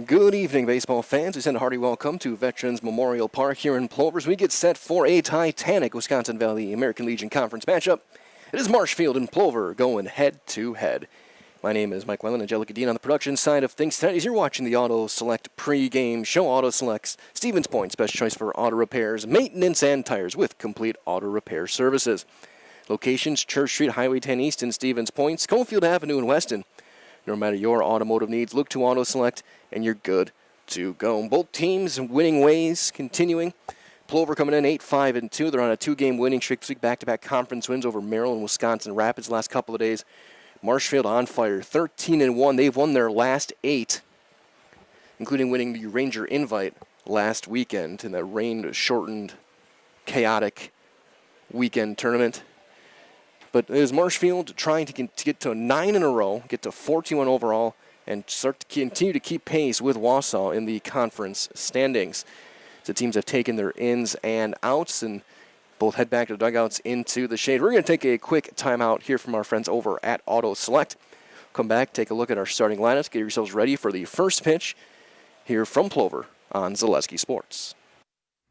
Good evening, baseball fans. We send a hearty welcome to Veterans Memorial Park here in Plover as we get set for a Titanic Wisconsin Valley American Legion Conference matchup. It is Marshfield and Plover going head-to-head. My name is Mike Wellen, Angelica Dean on the production side of things tonight as you're watching the Auto Select pregame show. Auto Select's Stevens Point's best choice for auto repairs, maintenance, and tires with complete auto repair services. Locations: Church Street, Highway 10 East in Stevens Point, Schofield Avenue in Weston. No matter your automotive needs, look to Auto Select and you're good to go. Both teams winning ways continuing. Plover coming in 8-5-2. They're on a 2-game winning streak this week, back-to-back conference wins over Maryland, Wisconsin Rapids the last couple of days. Marshfield on fire, 13-1. They've won their last 8, including winning the Ranger Invite last weekend in that rain-shortened, chaotic weekend tournament. But it is Marshfield trying to get to 9 in a row, get to 14-1 overall, and start to continue to keep pace with Wausau in the conference standings. The teams have taken their ins and outs and both head back to the dugouts into the shade. We're going to take a quick timeout here from our friends over at Auto Select. Come back, take a look at our starting lineups, get yourselves ready for the first pitch here from Plover on Zaleski Sports.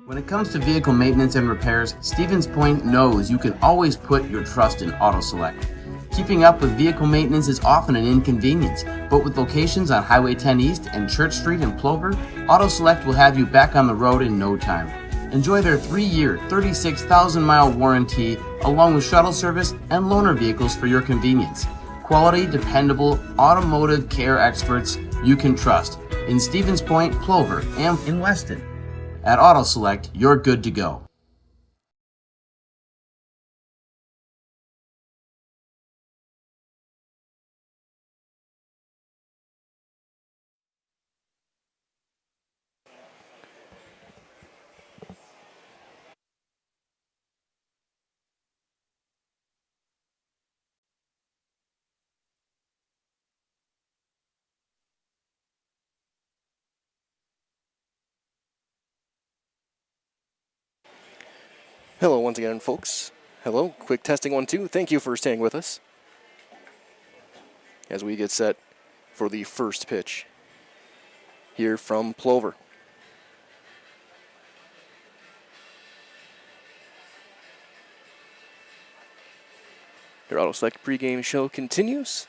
When it comes to vehicle maintenance and repairs, Stevens Point knows you can always put your trust in Auto Select. Keeping up with vehicle maintenance is often an inconvenience, but with locations on Highway 10 East and Church Street in Plover, Auto Select will have you back on the road in no time. Enjoy their 3-year, 36,000-mile warranty, along with shuttle service and loaner vehicles for your convenience. Quality, dependable, automotive care experts you can trust in Stevens Point, Plover, and in Weston. At Auto Select, you're good to go. Hello once again, folks. Hello, quick testing 1, 2. Thank you for staying with us as we get set for the first pitch here from Plover. Your Auto Select pregame show continues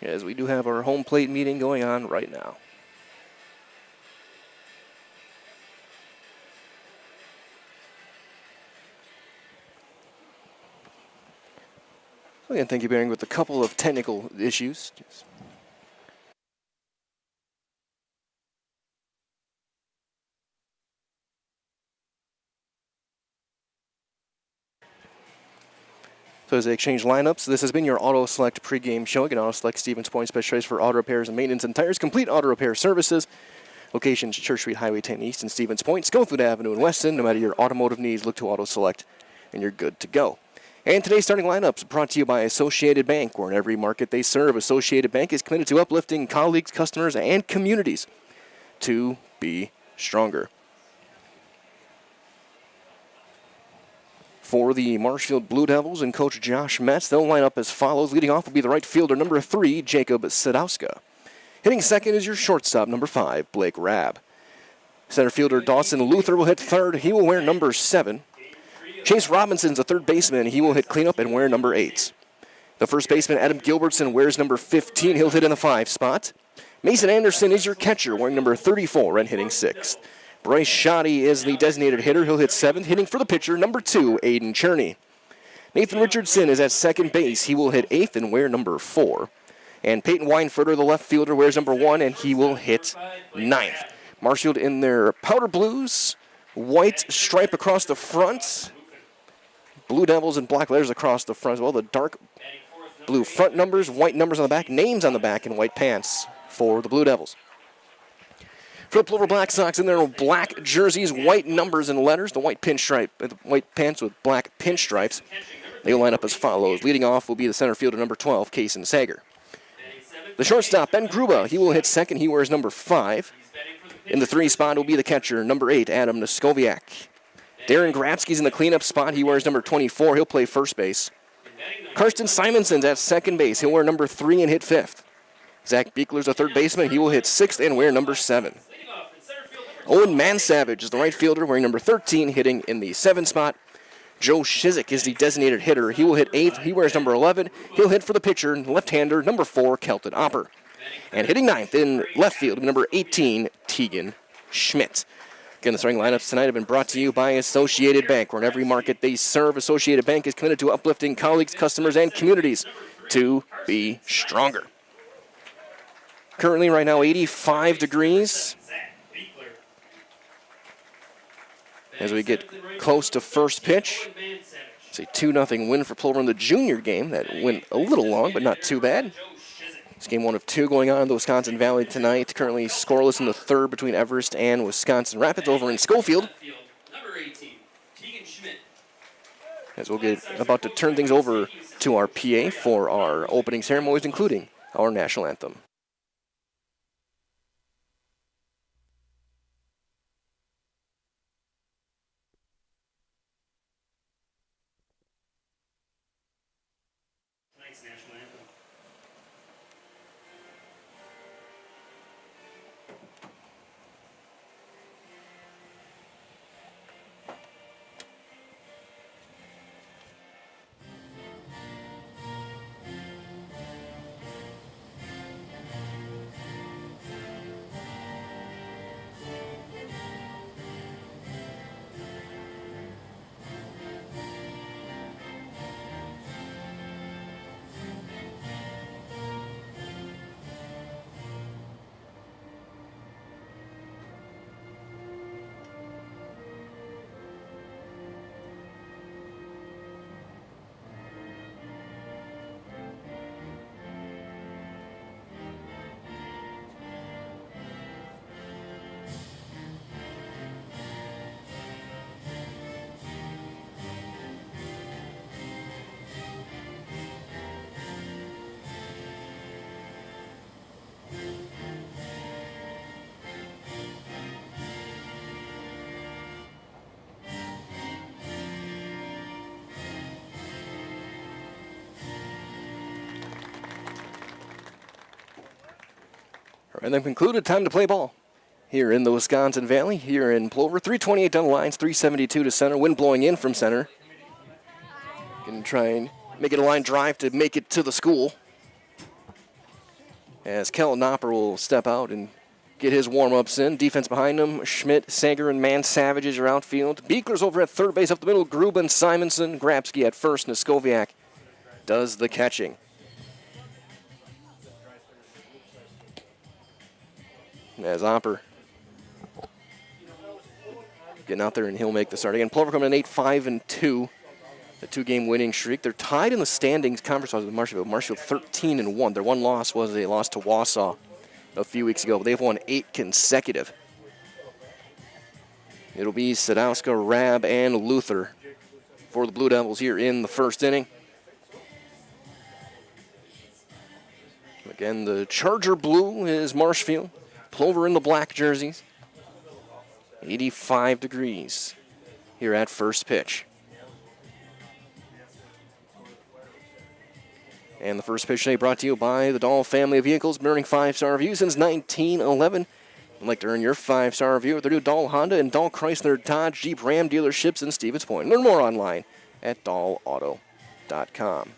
as we do have our home plate meeting going on right now. Again, thank you, bearing with a couple of technical issues. So as they exchange lineups, this has been your Auto Select pregame show. Again, Auto Select Stevens Point, special choice for auto repairs and maintenance and tires, complete auto repair services. Locations: Church Street, Highway 10 East and Stevens Point, Schofield Avenue in Weston. No matter your automotive needs, look to Auto Select and you're good to go. And today's starting lineups brought to you by Associated Bank, where in every market they serve, Associated Bank is committed to uplifting colleagues, customers, and communities to be stronger. For the Marshfield Blue Devils and Coach Josh Metz, they'll line up as follows. Leading off will be the right fielder, number 3, Jacob Sadowska. Hitting second is your shortstop, number 5, Blake Rabb. Center fielder Dawson Luther will hit third. He will wear number 7. Chase Robinson's a third baseman. He will hit cleanup and wear number 8. The first baseman, Adam Gilbertson, wears number 15. He'll hit in the 5 spot. Mason Anderson is your catcher, wearing number 34 and hitting 6th. Bryce Shoddy is the designated hitter. He'll hit 7th, hitting for the pitcher, number 2, Aiden Cherney. Nathan Richardson is at second base. He will hit 8th and wear number 4. And Peyton Weinfurter, the left fielder, wears number 1, and he will hit 9th. Marshfield in their powder blues, white stripe across the front. Blue Devils and black letters across the front as well. The dark blue front numbers, white numbers on the back, names on the back, and white pants for the Blue Devils. For the Plover Black Sox in their black jerseys, white numbers and letters, the white pinstripe, white pants with black pinstripes. They will line up as follows. Leading off will be the center fielder, number 12, Kaysen Sager. The shortstop, Ben Gruba, he will hit second. He wears number 5. In the 3 spot will be the catcher, number 8, Adam Noskowiak. Darren Gratzky's in the cleanup spot. He wears number 24. He'll play first base. Karsten Simonson's at second base. He'll wear number 3 and hit 5th. Zach Beekler's a third baseman. He will hit 6th and wear number 7. Owen Mansavage is the right fielder, wearing number 13, hitting in the 7 spot. Joe Shizik is the designated hitter. He will hit 8th. He wears number 11. He'll hit for the pitcher, left-hander, number 4, Kelton Opper. And hitting 9th in left field, number 18, Tegan Schmidt. Again, the starting lineups tonight have been brought to you by Associated Bank, where in every market they serve, Associated Bank is committed to uplifting colleagues, customers, and communities to be stronger. Currently, right now, 85 degrees. As we get close to first pitch, it's a 2-0 win for Plover in the junior game. That went a little long, but not too bad. It's game 1 of 2 going on in the Wisconsin Valley tonight. Currently scoreless in the third between Everest and Wisconsin Rapids over in Schofield. As we'll get about to turn things over to our PA for our opening ceremonies, including our national anthem. And then concluded, time to play ball here in the Wisconsin Valley, here in Plover. 328 down the lines, 372 to center. Wind blowing in from center. Going to try and make it a line drive to make it to the school. As Kelton Opper will step out and get his warm-ups in. Defense behind him. Schmidt, Sager, and Mansavage are outfield. Beekler's over at third base up the middle. Gruben, Simonson, Grabsky at first. Niskoviak does the catching. As Opper getting out there, and he'll make the start. Again, Plover coming in 8-5-2, the 2-game winning streak. They're tied in the standings conference-wise with Marshfield. Marshfield 13-1. Their one loss was a loss to Wausau a few weeks ago, but they've won 8 consecutive. It'll be Sadowska, Rab, and Luther for the Blue Devils here in the first inning. Again, the Charger blue is Marshfield. Plover in the black jerseys. 85 degrees here at first pitch. And the first pitch today brought to you by the Dahl family of vehicles, earning 5-star reviews since 1911. I'd like to earn your 5-star review with their new Dahl Honda and Dahl Chrysler Dodge Jeep Ram dealerships in Stevens Point. Learn more online at dahlauto.com.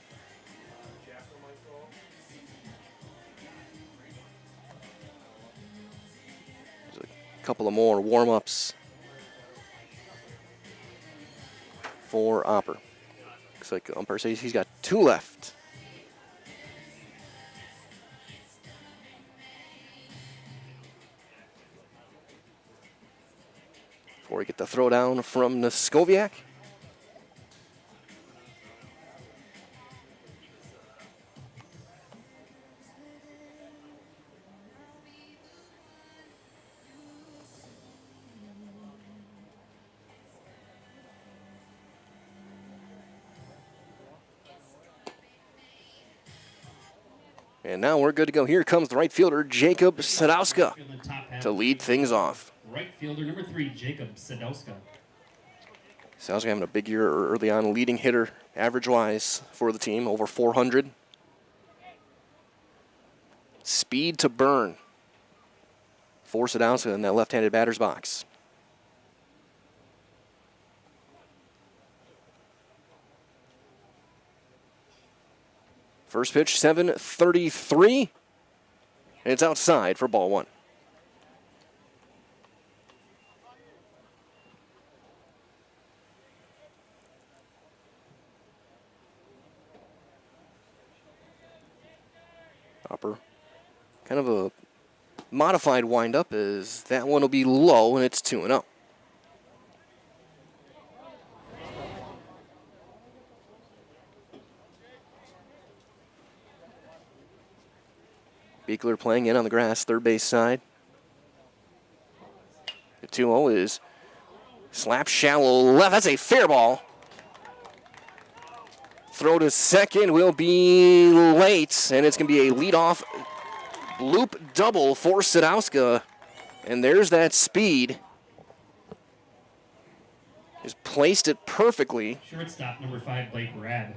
Couple of more warm-ups for Opper. Looks like umpire says he's got 2 left. Before we get the throwdown from Niskoviak. And now we're good to go. Here comes the right fielder, Jacob Sadowska, to lead things off. Right fielder number 3, Jacob Sadowska. Sadowska having a big year early on, leading hitter average-wise for the team, over 400. Speed to burn for Sadowska in that left-handed batter's box. First pitch, 7:33, and it's outside for ball one. Upper, kind of a modified windup, as that one will be low, and it's 2-0. Beekler playing in on the grass, third base side. The 2-0 is slap shallow left. That's a fair ball. Throw to second will be late, and it's going to be a leadoff loop double for Sadowska. And there's that speed. Just placed it perfectly. Shortstop number 5, Blake Rad.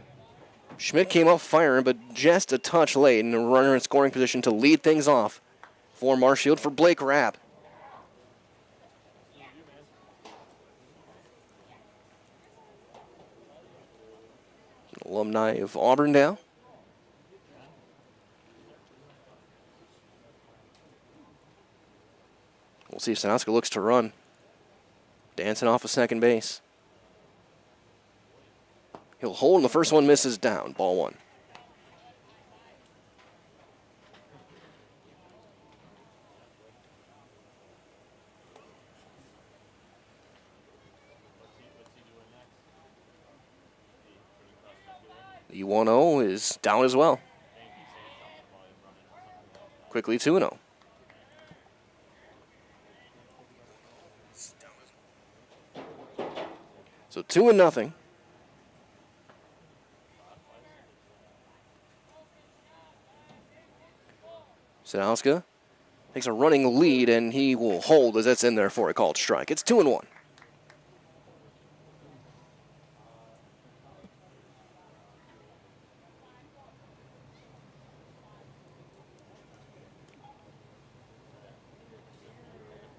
Schmidt came up firing, but just a touch late, and a runner in scoring position to lead things off for Marshfield for Blake Rapp. Alumni of Auburndale. We'll see if Sadowska looks to run. Dancing off of second base. He'll hold, and the first one misses down. Ball one. The 1-0 is down as well. Quickly 2-0. So 2-0. Sadowska takes a running lead, and he will hold as that's in there for a called strike. It's 2-1.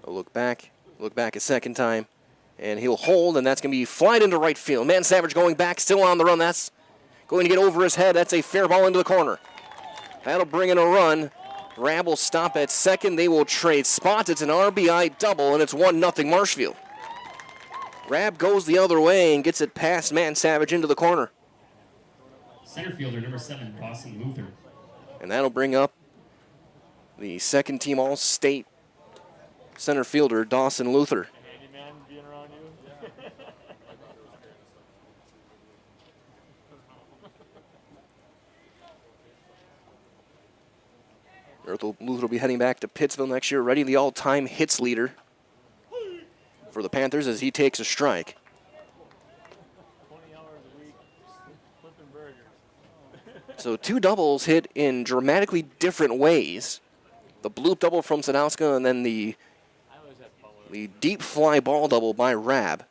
A look back a second time, and he'll hold, and that's going to be flied into right field. Man Savage going back, still on the run. That's going to get over his head. That's a fair ball into the corner. That'll bring in a run. Rab will stop at second. They will trade spots. It's an RBI double, and it's 1-0 Marshfield. Rab goes the other way and gets it past Man Savage into the corner. Center fielder number 7, Dawson Luther. And that'll bring up the second team All-State center fielder, Dawson Luther. Luther will be heading back to Pittsville next year, ready the all-time hits leader for the Panthers as he takes a strike. 20 hours a week, flipping burgers. So two doubles hit in dramatically different ways. The bloop double from Sadowska, and then the deep fly ball double by Rab.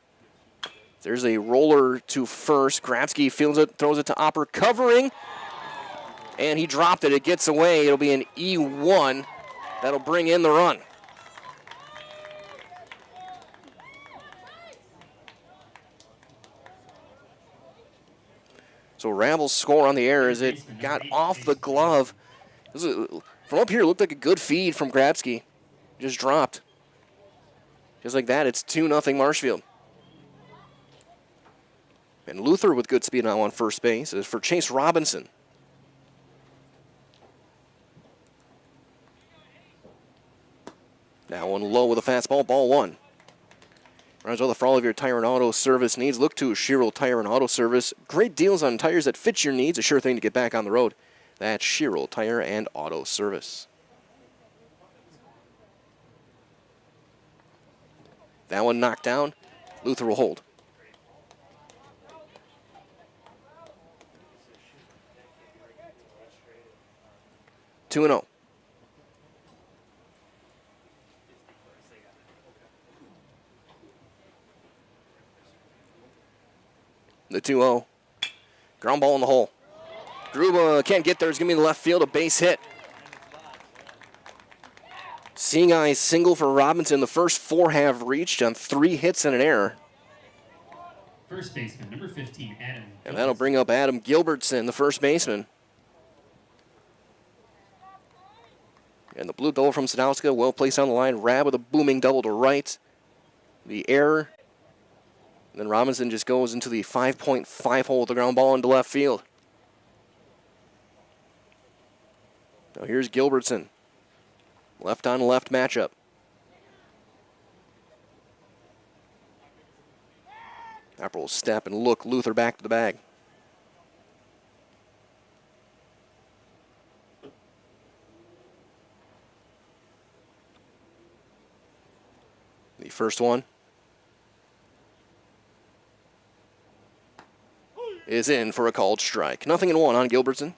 There's a roller to first. Grabsky fields it, throws it to Opper, covering. And he dropped it. It gets away. It'll be an E1. That'll bring in the run. So Rabel's score on the air as it got off the glove. From up here, it looked like a good feed from Grabsky. Just dropped. Just like that, it's 2-0 Marshfield. And Luther with good speed now on first base is for Chase Robinson. That one low with a fastball, ball one. Well, for all of your tire and auto service needs, look to Shiro Tire and Auto Service. Great deals on tires that fit your needs. A sure thing to get back on the road. That's Shiro Tire and Auto Service. That one knocked down. Luther will hold. Two and 0. The 2-0 Ground ball in the hole. Gruba can't get there. It's going to be in the left field, a base hit. Seeing eye single for Robinson. The first 4 have reached on 3 hits and an error. First baseman, number 15, Adam. And that'll bring up Adam Gilbertson, the first baseman. And the blue double from Sadowska, well placed on the line. Rab with a booming double to right. The error. And then Robinson just goes into the 5.5 hole with the ground ball into left field. Now here's Gilbertson. Left on left matchup. Harper will step and look Luther back to the bag. The first one is in for a called strike. 0-1 on Gilbertson.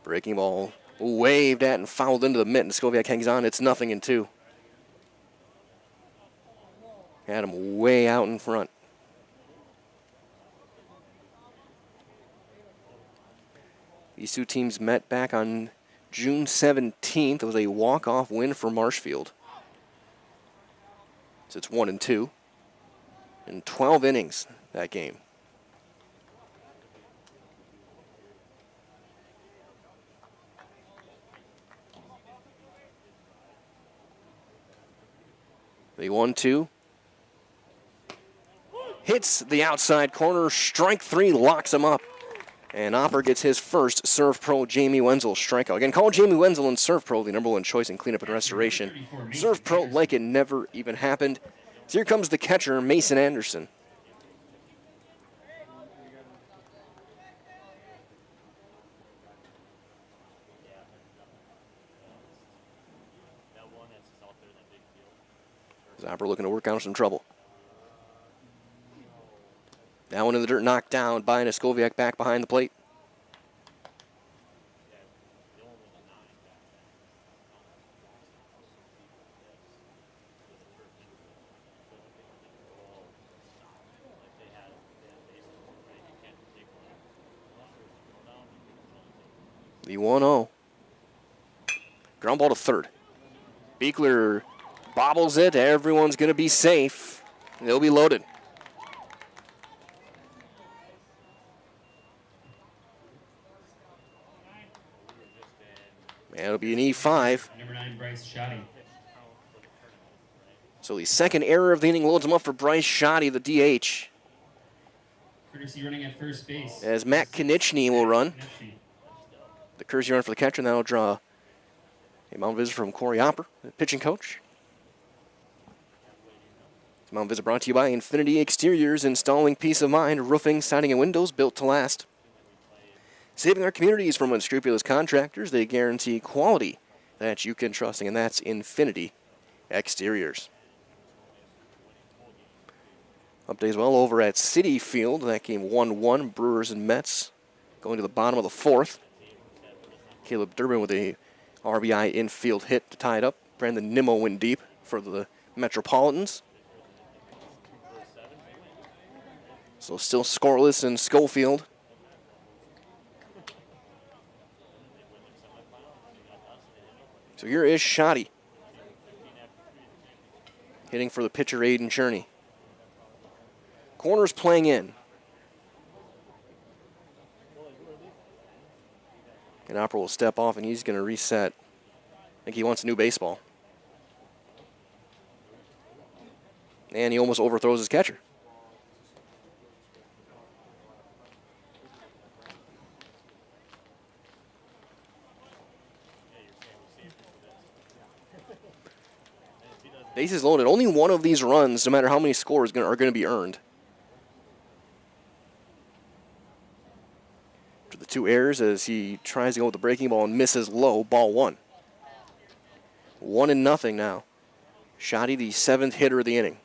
Breaking ball waved at and fouled into the mitten. Skoviak hangs on. It's 0-2. Had him way out in front. These two teams met back on June 17th. It was a walk-off win for Marshfield. So it's 1-2. In 12 innings that game. The 1-2. Hits the outside corner. Strike 3 locks him up. And Opper gets his first Serve Pro Jamie Wenzel strikeout. Again, call Jamie Wenzel and Serve Pro the #1 choice in cleanup and restoration. Serve Pro like it never even happened. So here comes the catcher, Mason Anderson. Opper looking to work out some trouble. That one in the dirt, knocked down by Skoviak back behind the plate. The 1-0. Ground ball to third. Beekler bobbles it. Everyone's going to be safe. They'll be loaded. And it'll be an E5. Number 9, Bryce Shoddy. So the second error of the inning loads him up for Bryce Shoddy, the DH. Courtesy running at first base. As Matt Konieczny will run. The courtesy run for the catcher, and that'll draw a mound visit from Corey Opper, the pitching coach. This mound visit brought to you by Infinity Exteriors, installing peace of mind, roofing, siding, and windows built to last. Saving our communities from unscrupulous contractors, they guarantee quality that you can trust, and that's Infinity Exteriors. Update as well over at City Field. That game 1-1, Brewers and Mets going to the bottom of the 4th. Caleb Durbin with a RBI infield hit to tie it up. Brandon Nimmo went deep for the Metropolitans. So still scoreless in Schofield. So here is Shoddy. Hitting for the pitcher, Aiden Cherney. Corner's playing in. And Opera will step off, and he's going to reset. I think he wants a new baseball. And he almost overthrows his catcher. Bases loaded. Only one of these runs, no matter how many scores, are going to be earned. After the 2 errors, as he tries to go with the breaking ball and misses low, ball 1. 1-0 now. Shoddy, the 7th hitter of the inning.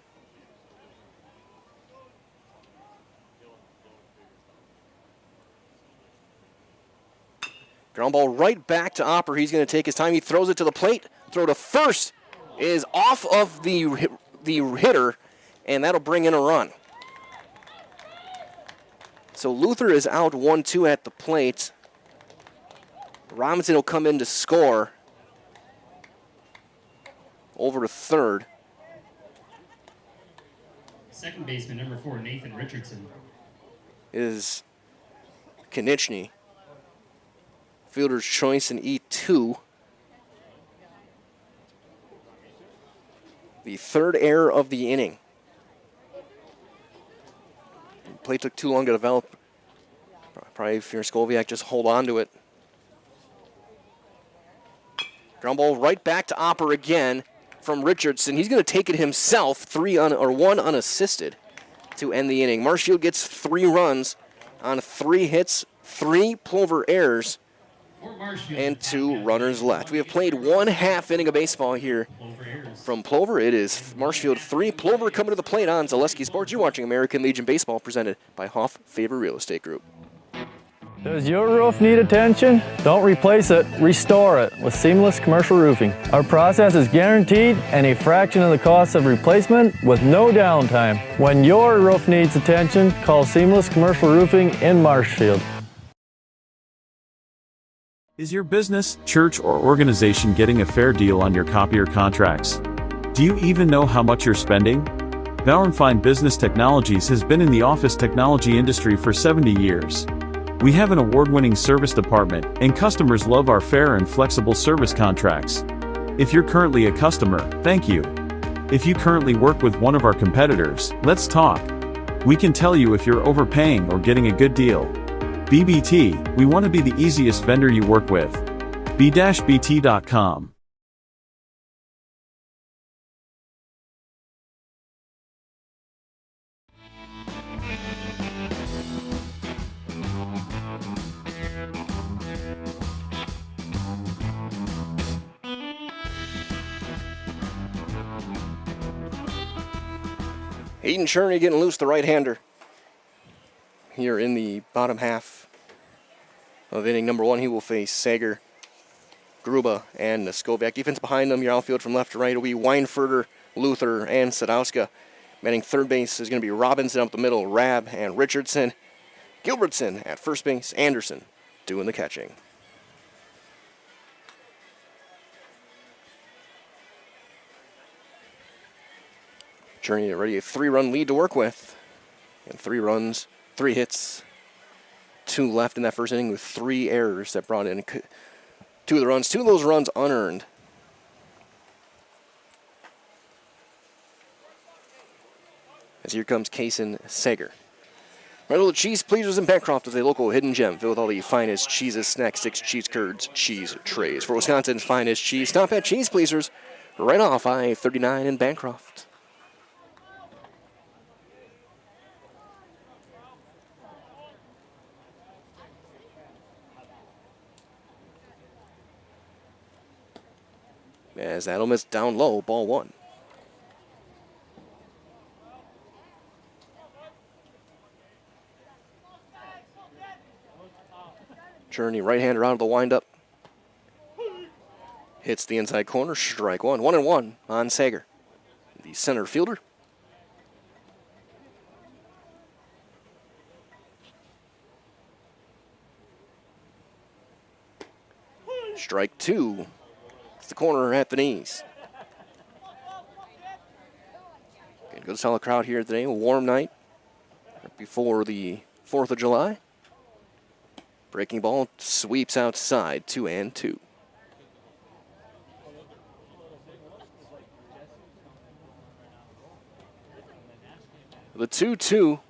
Ground ball right back to Opper. He's going to take his time. He throws it to the plate. Throw to first is off of the hitter, and that'll bring in a run. So Luther is out 1-2 at the plate. Robinson will come in to score. Over to third. Second baseman, number 4, Nathan Richardson. Is Konechny. Fielder's choice in E2. The third error of the inning. Play took too long to develop. Probably if you're Skoviak, just hold on to it. Ground ball right back to Opper again from Richardson. He's going to take it himself, one unassisted to end the inning. Marshfield gets 3 runs on 3 hits, 3 Plover errors, and 2 runners left. We have played 1/2 inning of baseball here from Plover. It is Marshfield 3, Plover coming to the plate on Zaleski Sports. You're watching American Legion Baseball presented by Hoff Favor Real Estate Group. Does your roof need attention? Don't replace it, restore it with Seamless Commercial Roofing. Our process is guaranteed and a fraction of the cost of replacement with no downtime. When your roof needs attention, call Seamless Commercial Roofing in Marshfield. Is your business, church, or organization getting a fair deal on your copier contracts? Do you even know how much you're spending? Bauer & Fine Business Technologies has been in the office technology industry for 70 years. We have an award-winning service department, and customers love our fair and flexible service contracts. If you're currently a customer, thank you. If you currently work with one of our competitors, let's talk. We can tell you if you're overpaying or getting a good deal. BBT, we want to be the easiest vendor you work with. b-bt.com. Hayden Cherney getting loose, the right-hander. Here in the bottom half of inning number 1, he will face Sager, Gruba, and Skoviak. Defense behind them, your outfield from left to right will be Weinfurter, Luther, and Sadowska. Manning third base is going to be Robinson up the middle, Rab, and Richardson. Gilbertson at first base, Anderson doing the catching. Cherney already a 3-run lead to work with. And 3 runs, 3 hits, 2 left in that first inning with 3 errors that brought in 2 of the runs. 2 of those runs unearned. As here comes Kaysen Sager. Right, little cheese pleasers in Bancroft is a local hidden gem filled with all the finest cheeses, snack sticks, cheese curds, cheese trays. For Wisconsin's finest cheese, stop at Cheese Pleasers right off I-39 in Bancroft. As that'll miss down low, ball 1. Cherney, right-hander out of the windup. Hits the inside corner, strike 1. 1-1 on Sager, the center fielder. Strike 2. The corner at the knees. Good solid crowd here today. A warm night before the 4th of July. Breaking ball sweeps outside, 2-2. The 2-2.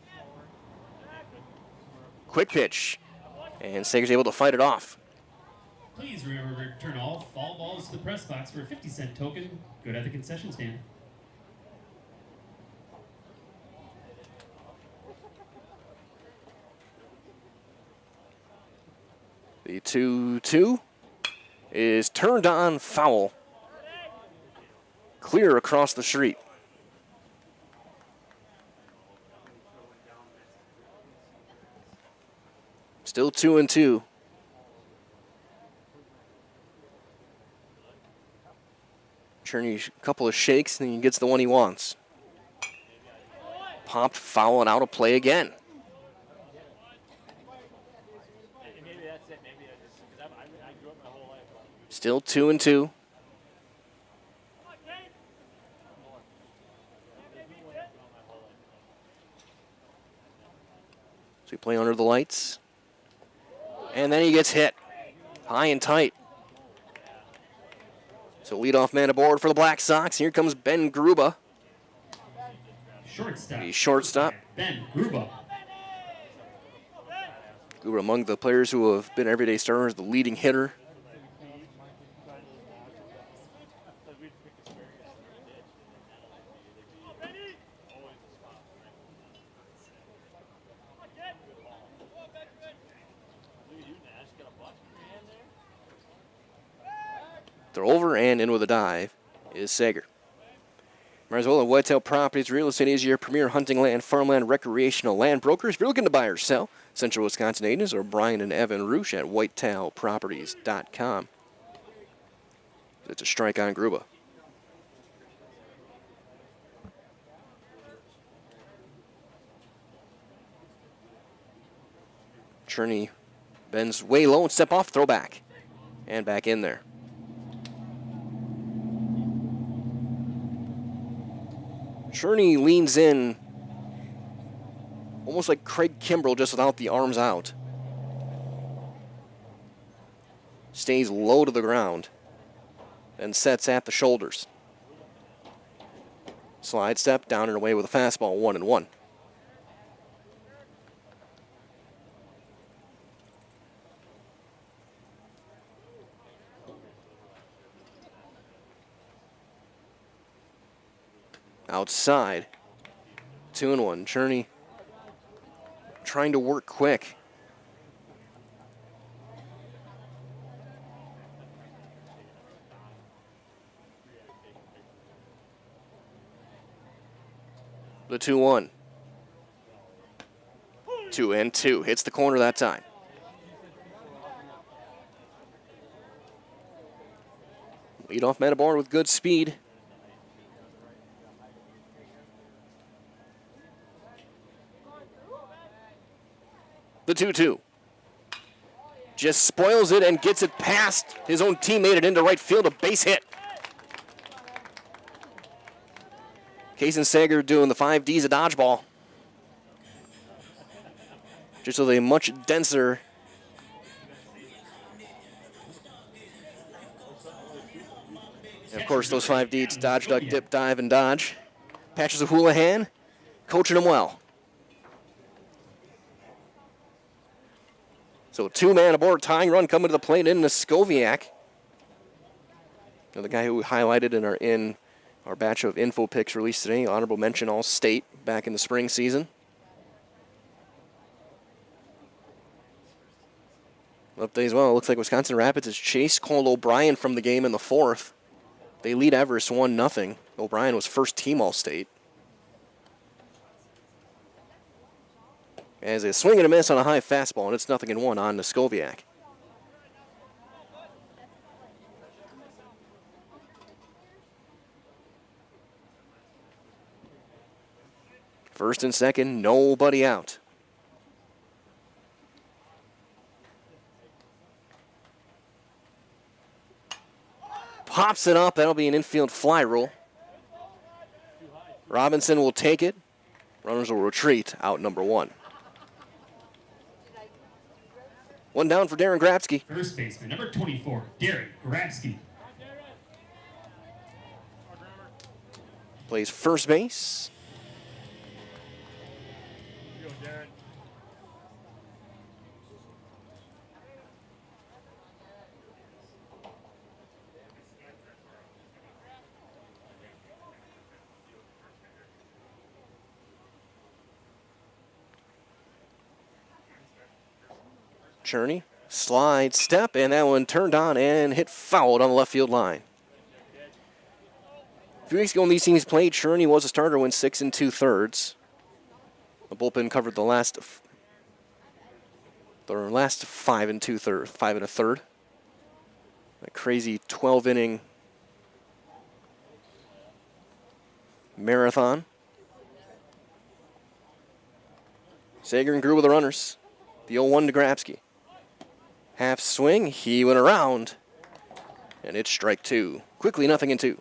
Quick pitch. And Sager's able to fight it off. Please remember to return all foul balls to the press box for a 50-cent token. Good at the concession stand. The 2-2 is turned on foul. Clear across the street. Still 2-2. Cherney, a couple of shakes, and he gets the one he wants. Popped, foul, and out of play again. Maybe that's it. Maybe I just, because I grew up my whole life. Still 2-2. So we play under the lights. And then he gets hit. High and tight. So leadoff man aboard for the Black Sox. Here comes Ben Gruba. Shortstop. The shortstop. Ben Gruba. Gruba among the players who have been everyday starters, the leading hitter. They're over and in with a dive is Sager. Marzolo Whitetail Properties Real Estate is your premier hunting land, farmland, recreational land brokers. If you're looking to buy or sell, Central Wisconsin agents or Brian and Evan Roosh at whitetailproperties.com. It's a strike on Gruba. Cherney bends way low and step off, throw back. And back in there. Cherney leans in almost like Craig Kimbrell, just without the arms out. Stays low to the ground and sets at the shoulders. Slide step down and away with a fastball, 1-1. Outside, 2-1. Cherney trying to work quick. The 2-1. 2-2. Hits the corner that time. Leadoff man aboard with good speed. The 2-2. Just spoils it and gets it past his own teammate and into right field, a base hit. Case and Sager doing the 5 Ds of dodgeball. Just with a much denser and of course those 5 Ds, dodge, duck, dip, dive, and dodge. Patches of Houlihan, coaching him well. So 2-man aboard, tying run coming to the plate in Skoviak. The guy who we highlighted in our batch of info picks released today, honorable mention All-State back in the spring season. Update as well, it looks like Wisconsin Rapids has chased Cole O'Brien from the game in the 4th. They lead Everest 1-0. O'Brien was first team All-State. As a swing and a miss on a high fastball, and it's 0-1 on Skoviak. First and second, nobody out. Pops it up, that'll be an infield fly rule. Robinson will take it. Runners will retreat, out number 1. One down for Darren Grabsky. First baseman, number 24, Darren Grabsky. Plays first base. Here you go, Darren. Cherney, slide, step, and that one turned on and hit foul on the left field line. A few weeks ago when these teams played, Cherney was a starter, went 6 2/3. The bullpen covered the last 5 2/3, 5 1/3. A crazy 12-inning marathon. Sager and Grew with the runners. The 0-1 to Grabsky. Half swing, he went around, and it's strike two. Quickly, 0-2.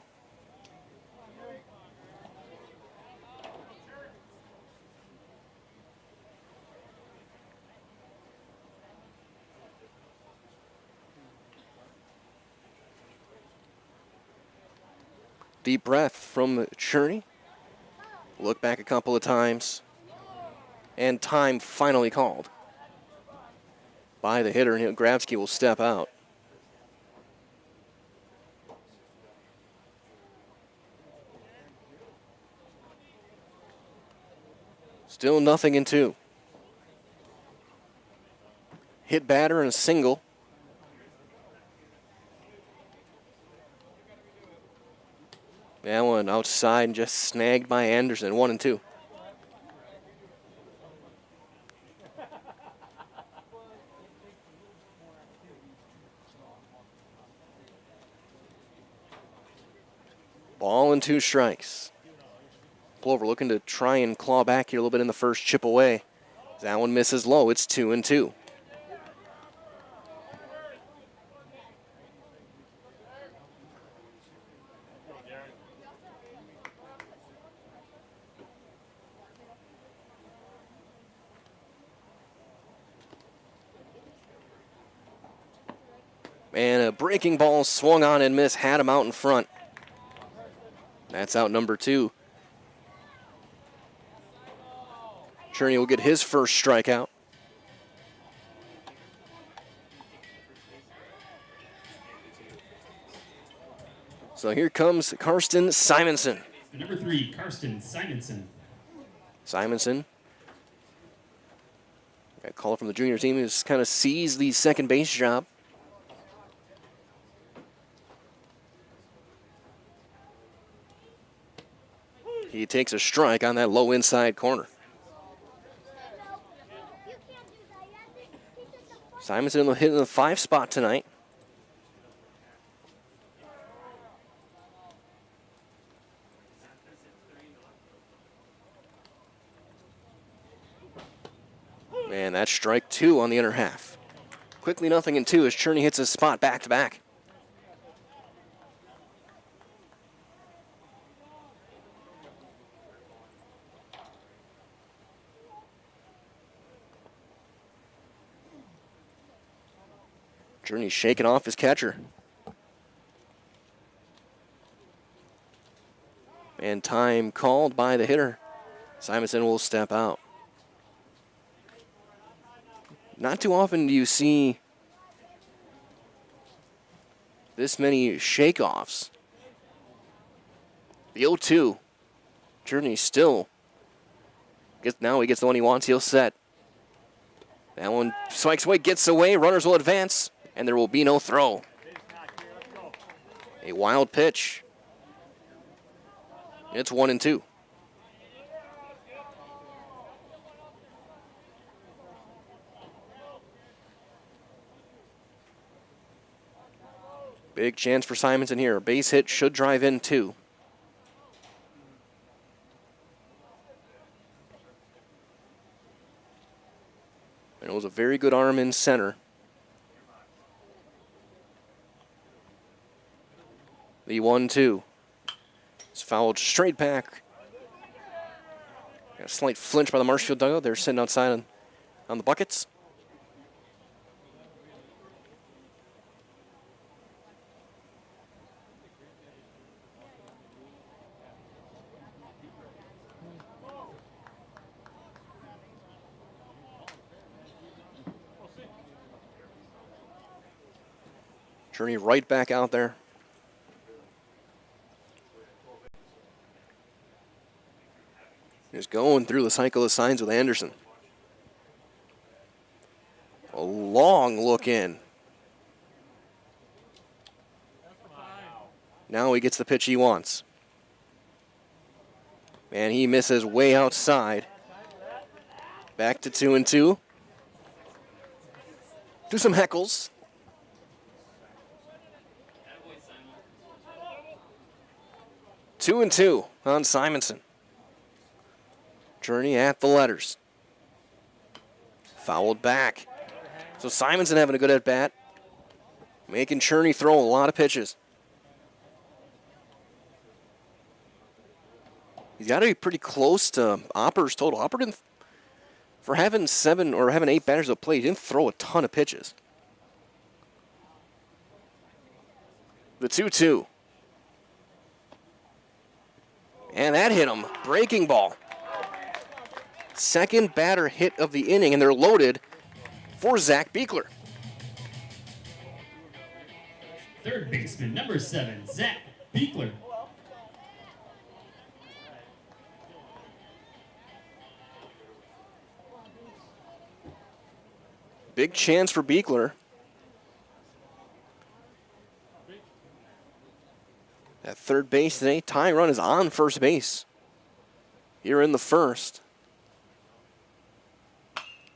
Deep breath from Cherney. Look back a couple of times. And time finally called by the hitter, and Grabsky will step out. Still 0-2. Hit batter and a single. That one outside and just snagged by Anderson, 1-2. Ball and 2 strikes. Plover looking to try and claw back here a little bit in the first, chip away. That one misses low. It's 2-2. And a breaking ball swung on and missed, had him out in front. That's out number 2. Cherney will get his first strikeout. So here comes Karsten Simonson. Number 3, Karsten Simonson. Simonson, got a call from the junior team, who's kind of seized the second base job. He takes a strike on that low inside corner. Simonson will hit in the 5 spot tonight. And that's strike 2 on the inner half. Quickly 0-2 as Cherney hits his spot back to back. Cherney shaking off his catcher. And time called by the hitter. Simonson will step out. Not too often do you see this many shake-offs. The 0-2. Cherney still gets, now he gets the one he wants, he'll set. That one strikes away, gets away, runners will advance, and there will be no throw. A wild pitch. It's 1-2. Big chance for Simonson here. Base hit should drive in 2. And it was a very good arm in center. The 1-2. It's fouled straight back. Got a slight flinch by the Marshfield dugout. They're sitting outside on the buckets. Cherney right back out there. Just going through the cycle of signs with Anderson. A long look in. Now he gets the pitch he wants. And he misses way outside. Back to 2-2. Do some heckles. 2-2 on Simonson. Journey at the letters. Fouled back. So Simonson having a good at-bat. Making Cherney throw a lot of pitches. He's got to be pretty close to Opper's total. Opper didn't, for having 7 or having 8 batters at play, he didn't throw a ton of pitches. The 2-2. And that hit him. Breaking ball. Second batter hit of the inning, and they're loaded for Zach Beekler. Third baseman, number 7, Zach Beekler. Big chance for Beekler. At third base today, tying run is on first base. Here in the first.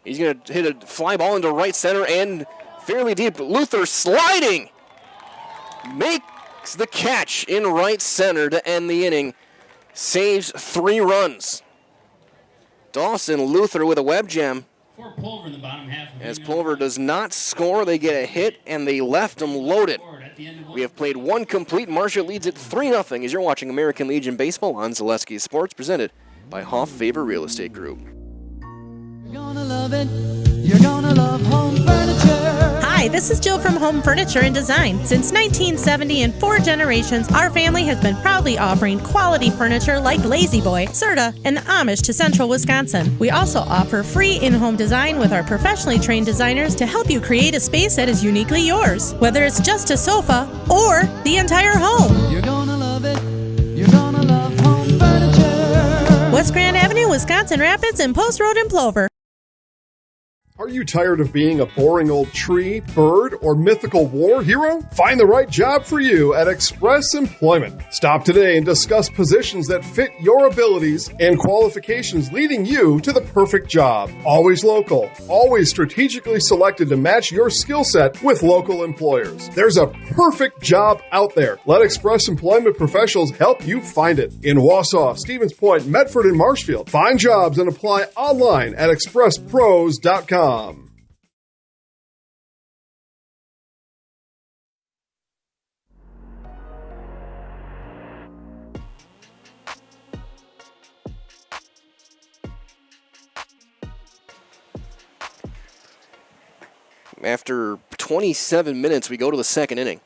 He's going to hit a fly ball into right center and fairly deep. Luther sliding. Makes the catch in right center to end the inning. Saves 3 runs. Dawson Luther with a web gem. For Plover in the bottom half. As Plover does not score, they get a hit, and they left him loaded. We have played 1 complete. Marshall leads it 3-0 as you're watching American Legion Baseball on Zaleski Sports, presented by Hoff Favor Real Estate Group. You're gonna love it. You're gonna love home furniture. Hi, this is Jill from Home Furniture and Design. Since 1970 and 4 generations, our family has been proudly offering quality furniture like Lazy Boy, Serta, and the Amish to Central Wisconsin. We also offer free in-home design with our professionally trained designers to help you create a space that is uniquely yours, whether it's just a sofa or the entire home. You're gonna love it. You're gonna love home furniture. West Grand Avenue, Wisconsin Rapids, and Post Road in Plover. Are you tired of being a boring old tree, bird, or mythical war hero? Find the right job for you at Express Employment. Stop today and discuss positions that fit your abilities and qualifications, leading you to the perfect job. Always local, always strategically selected to match your skill set with local employers. There's a perfect job out there. Let Express Employment professionals help you find it. In Wausau, Stevens Point, Medford, and Marshfield. Find jobs and apply online at expresspros.com. After 27 minutes, we go to the second inning.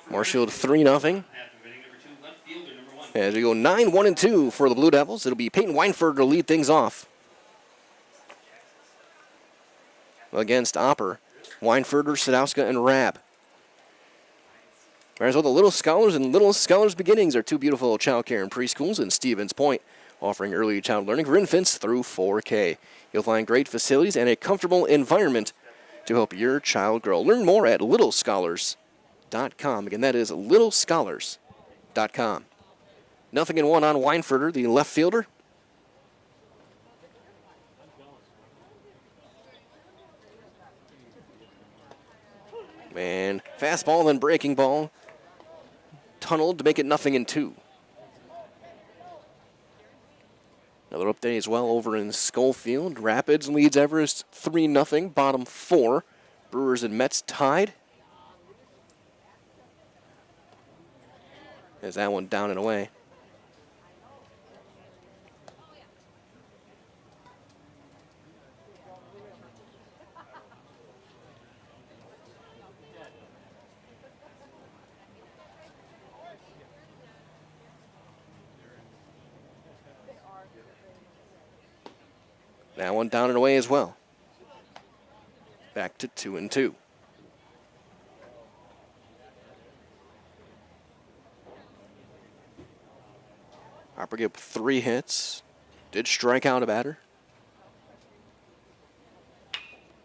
Marshfield 3-0. As we go 9-1-2 for the Blue Devils, it'll be Peyton Weinford to lead things off against Opper. Weinfurter, Sadowska, and Rabb. As well, the Little Scholars and Little Scholars Beginnings are 2 beautiful child care and preschools in Stevens Point, offering early child learning for infants through 4K. You'll find great facilities and a comfortable environment to help your child grow. Learn more at littlescholars.com. Again, that is littlescholars.com. 0-1 on Weinfurter, the left fielder. And fastball, then breaking ball. Tunneled to make it 0-2. Another update as well over in Schofield. Rapids leads Everest 3-0, bottom 4. Brewers and Mets tied. As that one down and away. That one down and away as well. Back to 2-2. Harper gave 3 hits. Did strike out a batter.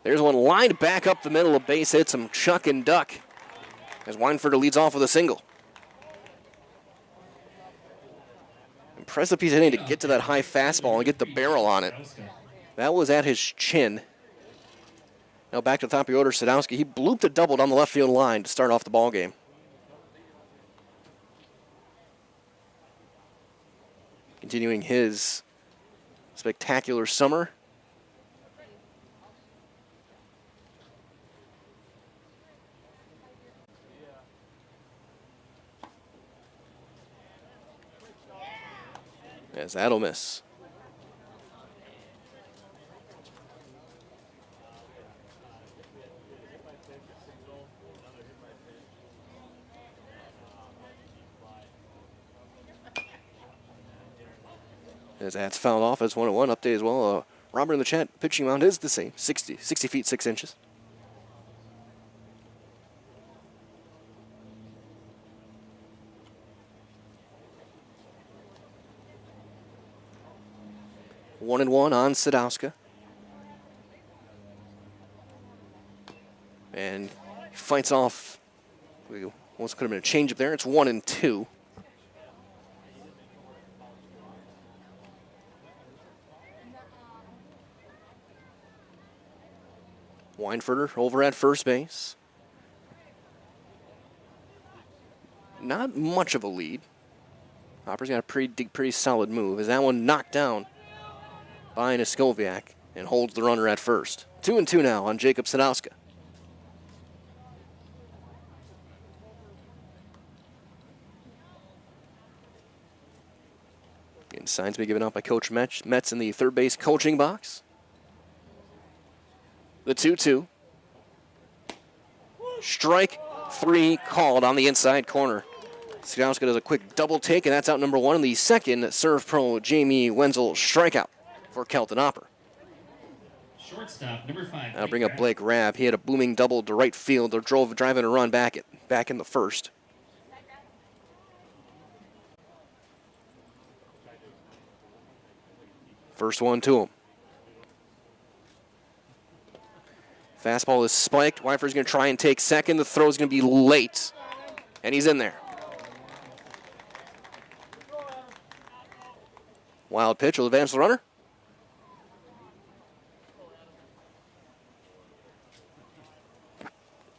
There's one lined back up the middle of base hit. Some chuck and duck as Weinfurter leads off with a single. Impressive piece of hitting to get to that high fastball and get the barrel on it. That was at his chin. Now back to the top of the order, Sadowski. He blooped a double down the left field line to start off the ball game. continuing his spectacular summer. As that'll miss. As that's fouled off as 1-1. Update as well. Robert in the chat, pitching mound is the same, 60 feet 6 inches. One and one on Sadowska. And fights off. We almost could have been a change up there. It's 1-2. Weinfurter over at first base. Not much of a lead. Hopper's got a pretty solid move. Is that one knocked down by Niskoviak and holds the runner at first. 2-2 now on Jacob Sadowska. And signs to be given out by Coach Metz in the third base coaching box. The 2-2. Strike 3 called on the inside corner. Sadowska does a quick double take, and that's out number 1. And the second Serve Pro Jamie Wenzel strikeout for Kelton Hopper. Shortstop, number 5. I'll bring up Blake Rabb. He had a booming double to right field, or driving a run back in the first. First one to him. Fastball is spiked. Weinfurter's going to try and take second. The throw is going to be late, and he's in there. Wild pitch will advance the runner.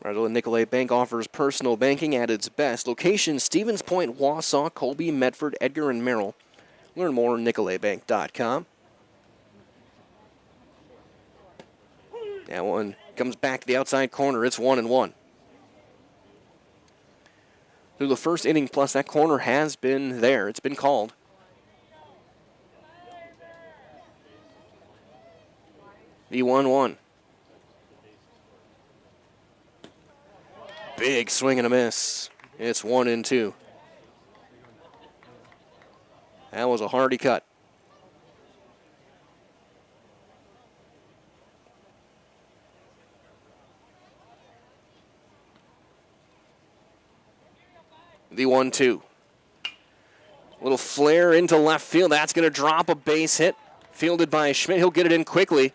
Marzilla Nicolay Bank offers personal banking at its best. Location, Stevens Point, Wausau, Colby, Medford, Edgar, and Merrill. Learn more at nicolaybank.com. That one comes back to the outside corner. It's 1-1. Through the first inning plus, that corner has been there. It's been called. The 1-1. Big swing and a miss. It's 1-2. That was a hardy cut. The 1-2. Little flare into left field. That's going to drop a base hit. Fielded by Schmidt. He'll get it in quickly.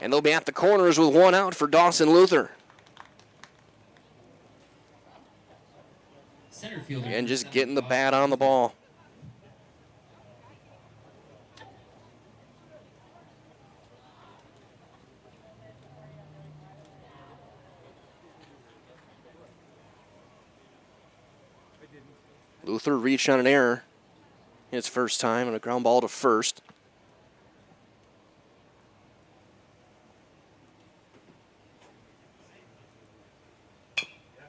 And they'll be at the corners with one out for Dawson Luther. Center fielder. And just getting the bat on the ball. Luther reached on an error his first time and a ground ball to first.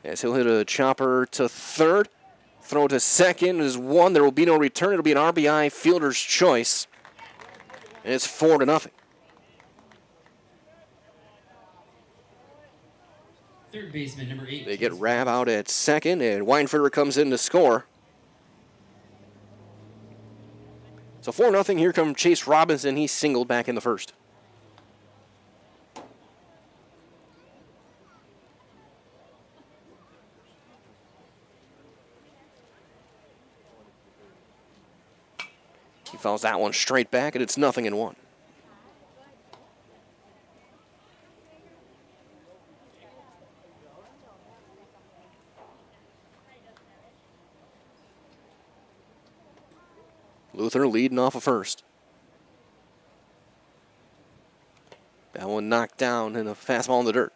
As he'll hit a chopper to third. Throw to second is one. There will be no return. It'll be an RBI fielder's choice. And it's 4-0. Third baseman, number 8. They get Rabb out at second, and Weinfurter comes in to score. So 4-0. Here comes Chase Robinson. He singled back in the first. He fouls that one straight back, and it's 0-1. Luther leading off of first. That one knocked down and a fastball in the dirt.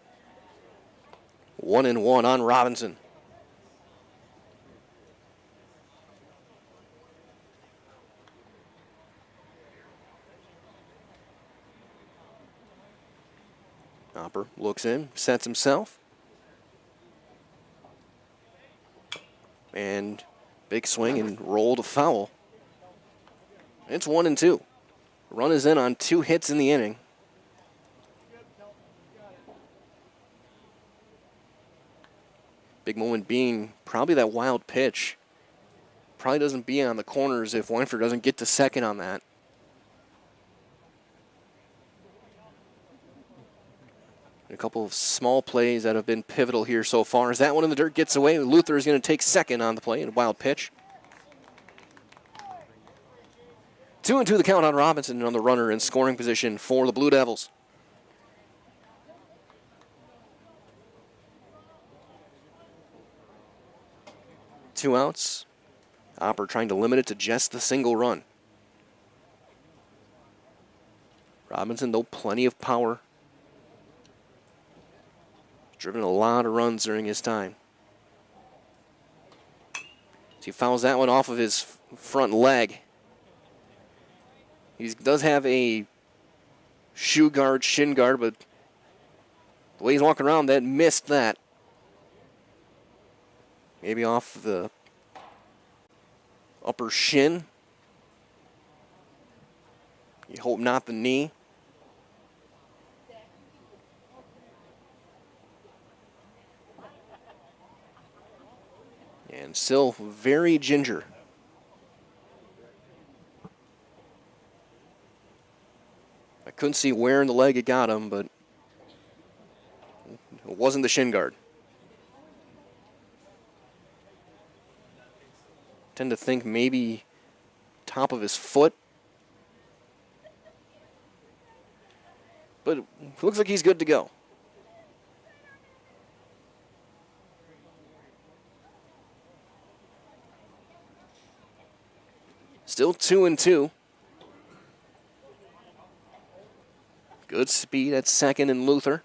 1-1 on Robinson. Hopper looks in, sets himself. And big swing and roll to foul. It's 1-2. Run is in on 2 hits in the inning. Big moment being probably that wild pitch. Probably doesn't be on the corners if Wynford doesn't get to second on that. A couple of small plays that have been pivotal here so far. As that one in the dirt gets away, Luther is going to take second on the play in a wild pitch. 2-2 the count on Robinson on the runner in scoring position for the Blue Devils. Two outs. Hopper trying to limit it to just the single run. Robinson, though, plenty of power. Driven a lot of runs during his time. So he fouls that one off of his front leg. He does have a shoe guard, shin guard, but the way he's walking around, that missed that. Maybe off the upper shin. You hope not the knee. And still very ginger. I couldn't see where in the leg it got him, but it wasn't the shin guard. Tend to think maybe top of his foot. But it looks like he's good to go. Still 2-2. Good speed at second in Luther.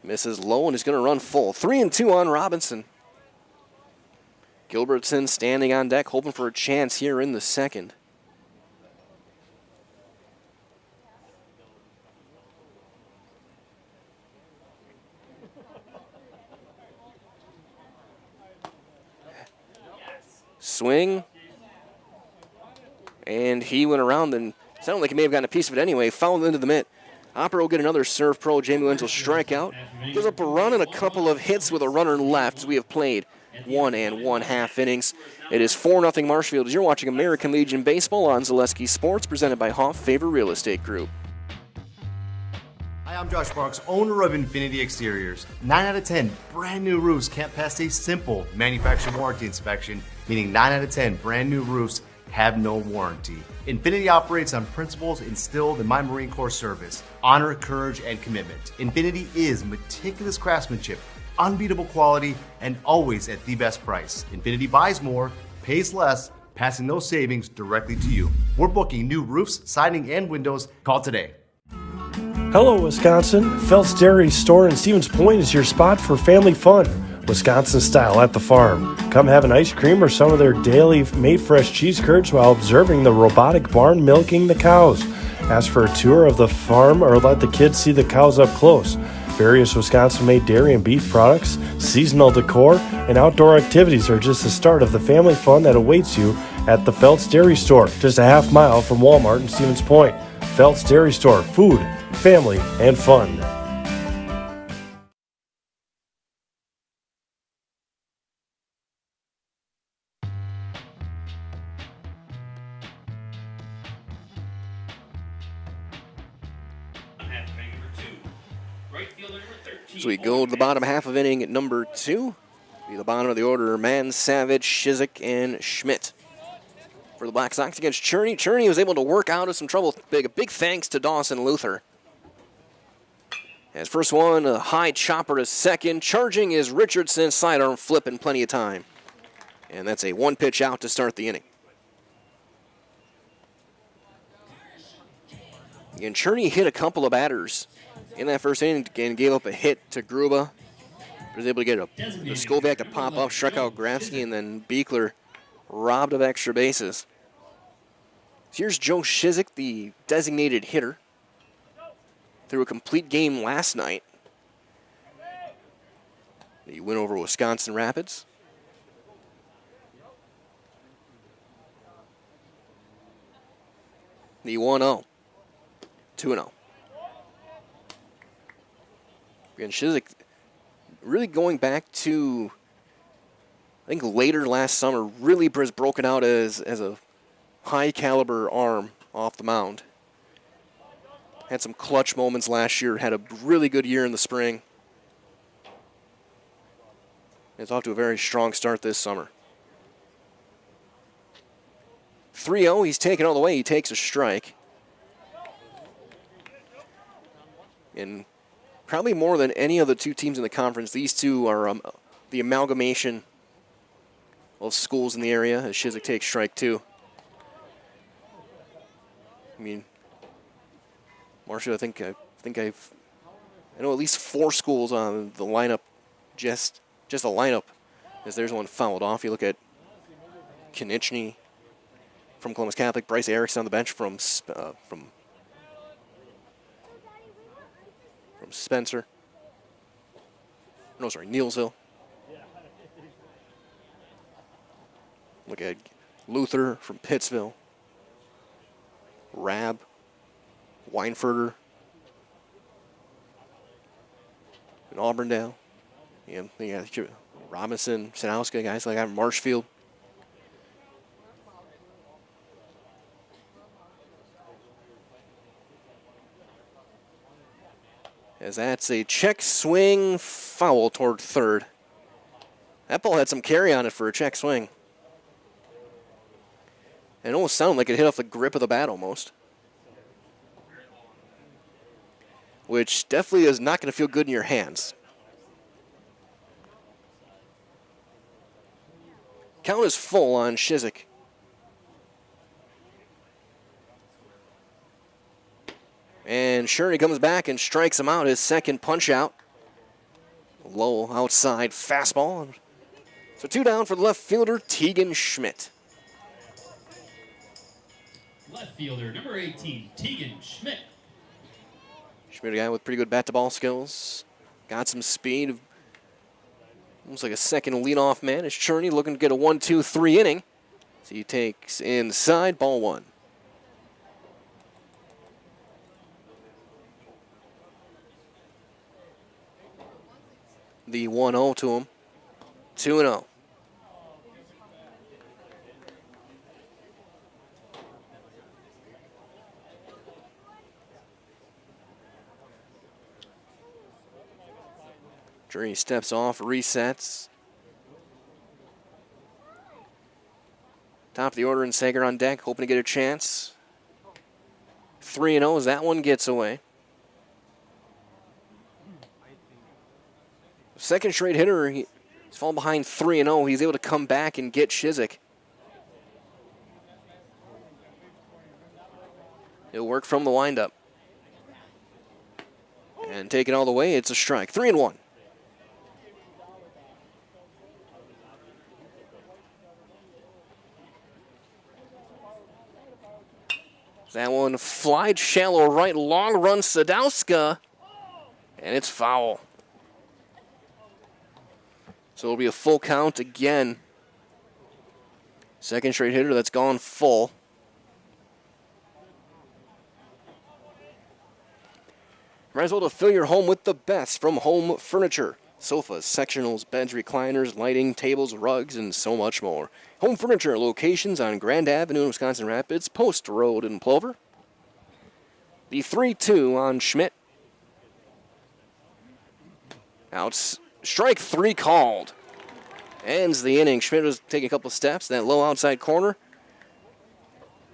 Misses low and is going to run full. 3-2 on Robinson. Gilbertson standing on deck, hoping for a chance here in the second. Swing. And he went around and sounded like he may have gotten a piece of it anyway. Fouled into the mitt. Hopper will get another serve pro. Jamie Wenzel strikeout. Gives up a run and a couple of hits with a runner left as we have played 1 1/2 innings. It is 4-0 Marshfield as you're watching American Legion Baseball on Zaleski Sports, presented by Hoff Favor Real Estate Group. Hi, I'm Josh Sparks, owner of Infinity Exteriors. 9 out of 10 brand new roofs can't pass a simple manufacturer warranty inspection, meaning 9 out of 10 brand new roofs have no warranty. Infinity operates on principles instilled in my Marine Corps service: honor, courage, and commitment. Infinity is meticulous craftsmanship, unbeatable quality, and always at the best price. Infinity buys more, pays less, passing those savings directly to you. We're booking new roofs, siding, and windows. Call today. Hello, Wisconsin. Felt's Dairy Store in Stevens Point is your spot for family fun. Wisconsin style at the farm. Come have an ice cream or some of their daily made fresh cheese curds while observing the robotic barn milking the cows. Ask for a tour of the farm or let the kids see the cows up close. Various Wisconsin-made dairy and beef products, seasonal decor, and outdoor activities are just the start of the family fun that awaits you at the Felt's Dairy Store, just a half mile from Walmart in Stevens Point. Felt's Dairy Store, food, family, and fun. So we go to the bottom half of inning at number 2. Be the bottom of the order: Mann, Savage, Shizik, and Schmidt. For the Black Sox against Cherney. Cherney was able to work out of some trouble. A big thanks to Dawson Luther. As first one, a high chopper to second. Charging is Richardson, sidearm flip in plenty of time. And that's a 1-pitch out to start the inning. And Cherney hit a couple of batters in that first inning and gave up a hit to Gruba. Was able to get the Skolvac to pop up, struck out Grafsky, and then Beekler robbed of extra bases. Here's Joe Shizik, the designated hitter. Threw a complete game last night. The win over Wisconsin Rapids. The 1-0. 2-0. Again, Shizik really going back to, I think, later last summer, really has broken out as a high caliber arm off the mound. Had some clutch moments last year, had a really good year in the spring. It's off to a very strong start this summer. 3-0, he's taken all the way, he takes a strike. And probably more than any of the two teams in the conference, these two are the amalgamation of schools in the area, as Shizik takes strike 2. I mean, Marshall, I know at least 4 schools on the lineup, just a lineup, as there's one fouled off. You look at Konieczny from Columbus Catholic, Bryce Erickson on the bench from Spencer. No, sorry, Neilsville. Look at Luther from Pittsville. Rab, Weinfurter, and Auburndale. Yeah, Robinson, Sanowska, guys like that, Marshfield. As that's a check swing foul toward third. That ball had some carry on it for a check swing. It almost sounded like it hit off the grip of the bat almost. Which definitely is not going to feel good in your hands. Count is full on Shizik. And Sherney comes back and strikes him out, his second punch out. Low outside fastball. So 2 down for the left fielder, Tegan Schmidt. Left fielder, number 18, Tegan Schmidt. Schmidt, a guy with pretty good bat-to-ball skills. Got some speed. Almost like a second leadoff man. Is Cherney looking to get a 1-2-3 inning. So he takes inside, ball 1. The 1-0 to him. 2-0. Journey steps off, resets. Top of the order and Sager on deck, hoping to get a chance. 3-0 as that one gets away. Second straight hitter, he's fallen behind 3-0. He's able to come back and get Shizik. It'll work from the windup. And take it all the way, it's a strike. 3-1. That one flied shallow right, long run Sadowska, and it's foul. So it'll be a full count again. Second straight hitter that's gone full. Might as well to fill your home with the best from Home Furniture. Sofas, sectionals, beds, recliners, lighting, tables, rugs, and so much more. Home Furniture locations on Grand Avenue in Wisconsin Rapids, Post Road in Plover. The 3-2 on Schmidt. Out, strike 3 called. Ends the inning. Schmidt was taking a couple of steps. That low outside corner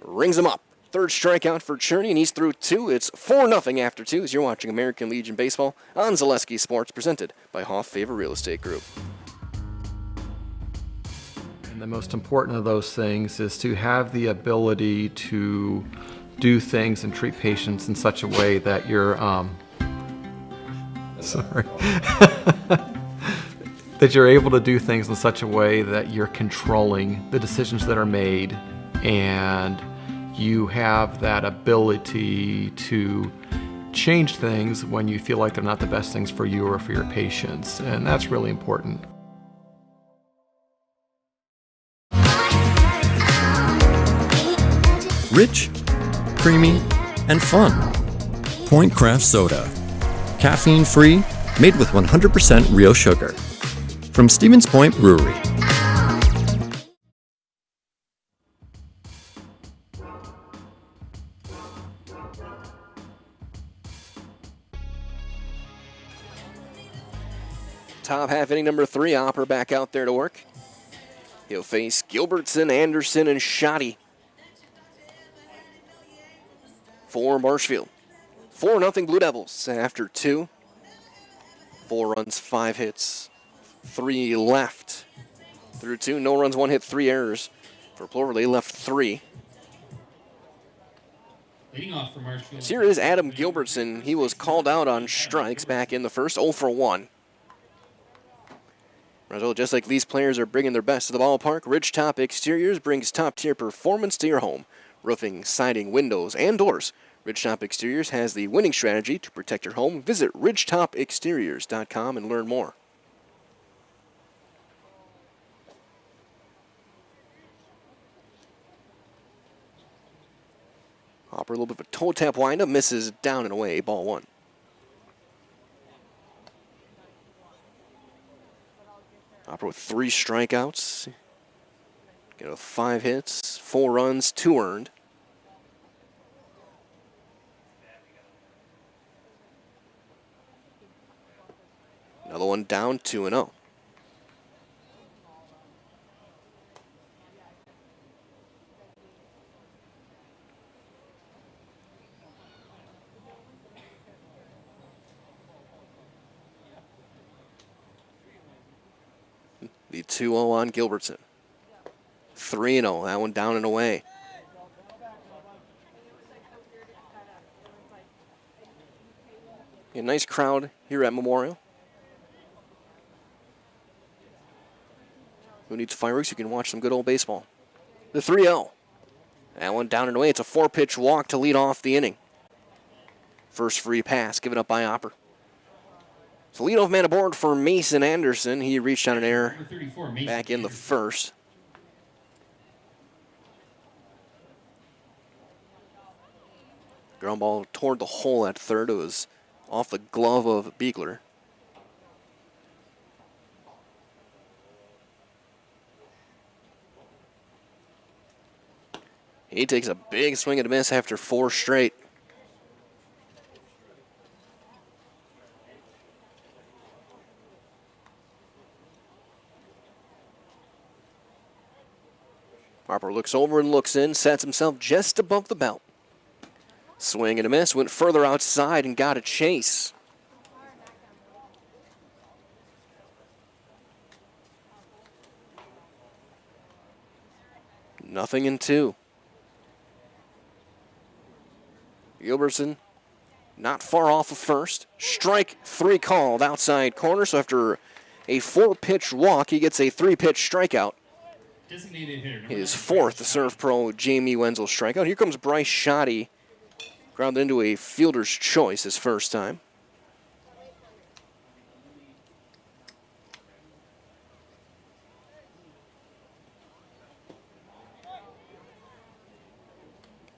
rings him up. Third strikeout for Cherney, and he's through 2. It's 4-0 after 2 as you're watching American Legion Baseball on Zaleski Sports, presented by Hoff Favor Real Estate Group. And the most important of those things is to have the ability to do things and treat patients in such a way that you're, that you're able to do things in such a way that you're controlling the decisions that are made, and you have that ability to change things when you feel like they're not the best things for you or for your patients, and that's really important. Rich, creamy, and fun. Point Craft Soda. Caffeine-free, made with 100% real sugar. From Stevens Point Brewery. Top half inning number 3, Opper back out there to work. He'll face Gilbertson, Anderson, and Shoddy for Marshfield. 4-0 Blue Devils after 2. 4 runs, 5 hits, 3 left through 2. No runs, 1 hit, 3 errors. For Plover, they left 3. Leading off for Marshfield. Here is Adam Gilbertson. He was called out on strikes back in the first, 0 for 1. Well, just like these players are bringing their best to the ballpark, Ridgetop Exteriors brings top-tier performance to your home. Roofing, siding, windows, and doors. Ridgetop Exteriors has the winning strategy to protect your home. Visit ridgetopexteriors.com and learn more. Hopper, a little bit of a toe tap windup, misses down and away, ball 1. Hopper with 3 strikeouts. Get 5 hits, 4 runs, 2 earned. Another one down, 2-0. The 2-0 on Gilbertson. 3-0, that one down and away. A nice crowd here at Memorial. Who needs fireworks? You can watch some good old baseball. The 3-0. That one down and away. It's a 4-pitch walk to lead off the inning. First free pass given up by Opper. So leadoff man aboard for Mason Anderson. He reached on an error back in the first. Ground ball toward the hole at third. It was off the glove of Beekler. He takes a big swing and a miss after 4 straight. Harper looks over and looks in, sets himself just above the belt. Swing and a miss, went further outside and got a chase. Nothing in 2. Gilbertson not far off of first. Strike 3 called outside corner, so after a 4-pitch walk, he gets a 3-pitch strikeout. Designated hitter. His 4th Serve Pro Jamie Wenzel strikeout. Here comes Bryce Shoddy. Grounded into a fielder's choice his first time.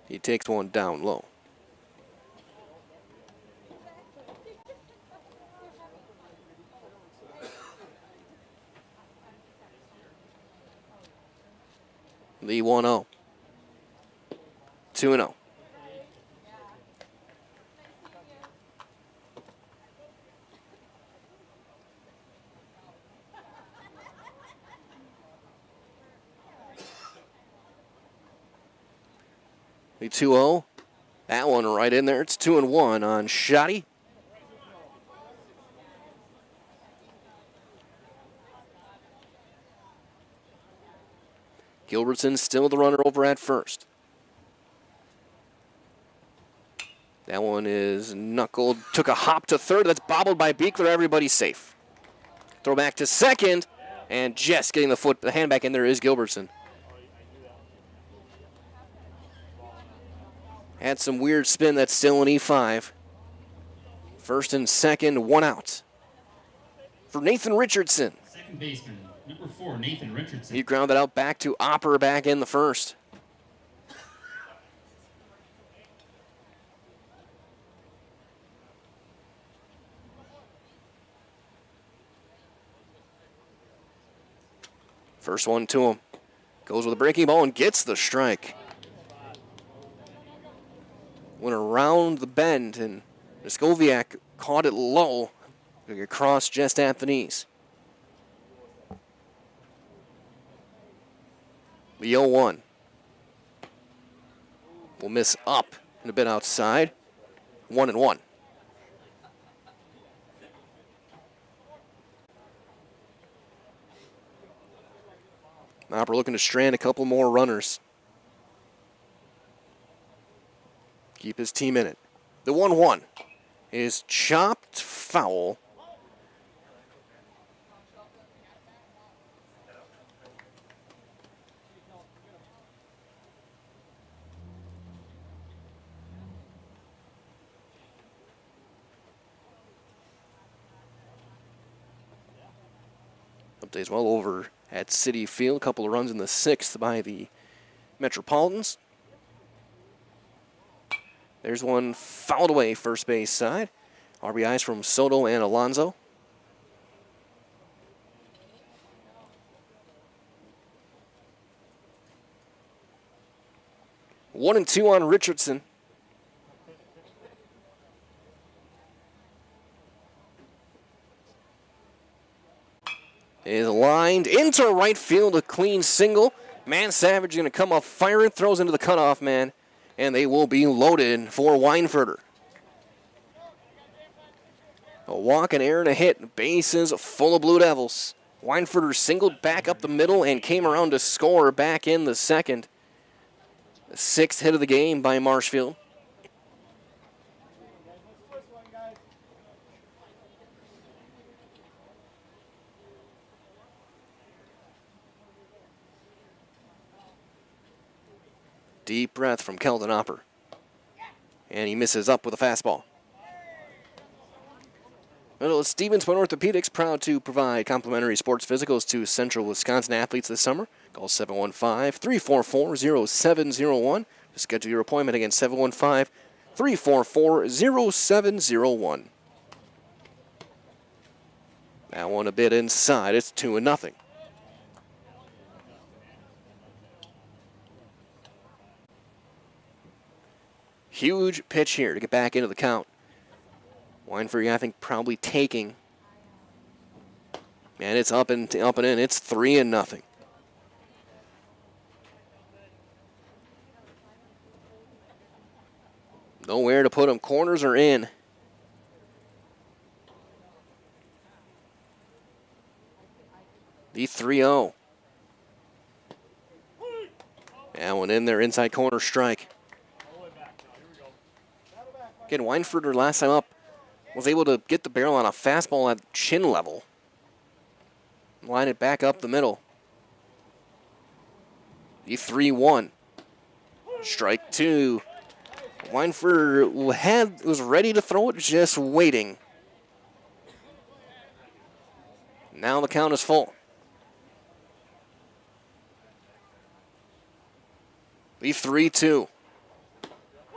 He takes one down low. The 1-0. 2-0. The 2-0. That one right in there. It's 2-1 on Shoddy. Gilbertson still the runner over at first. That one is knuckled. Took a hop to third. That's bobbled by Beekler. Everybody's safe. Throw back to second. And just getting the hand back in there is Gilbertson. Had some weird spin. That's still an E5. First and second, one out. For Nathan Richardson. Second baseman, number 4, Nathan Richardson. He grounded out back to Opper back in the first. First one to him. Goes with a breaking ball and gets the strike. Went around the bend, and Skoviak caught it low, across just at the knees. The 0-1. Will miss up and a bit outside. 1-1. Opper looking to strand a couple more runners. Keep his team in it. The 1-1 is chopped foul. Updates well over at Citi Field. A couple of runs in the 6th by the Metropolitans. There's one fouled away first base side. RBIs from Soto and Alonso. One and two on Richardson. Is lined into right field, a clean single. Man Savage going to come up firing, throws into the cutoff man, and they will be loaded for Weinfurter. A walk, an error, and a hit. Bases full of Blue Devils. Weinfurter singled back up the middle and came around to score back in the second. The 6th hit of the game by Marshfield. Deep breath from Keldon Opper. And he misses up with a fastball. Well, Stevens Point Orthopedics, proud to provide complimentary sports physicals to Central Wisconsin athletes this summer. Call 715-344-0701 to schedule your appointment. Again, 715-344-0701. That one a bit inside. It's 2-0. Huge pitch here to get back into the count. Weinfurter, I think, probably taking. And it's up and in. It's 3-0. Nowhere to put them. Corners are in. The 3-0. That one in there, inside corner strike. Again, Weinfurter last time up was able to get the barrel on a fastball at chin level. Line it back up the middle. The 3-1. Strike two. Weinfurter was ready to throw it, just waiting. Now the count is full. The 3-2.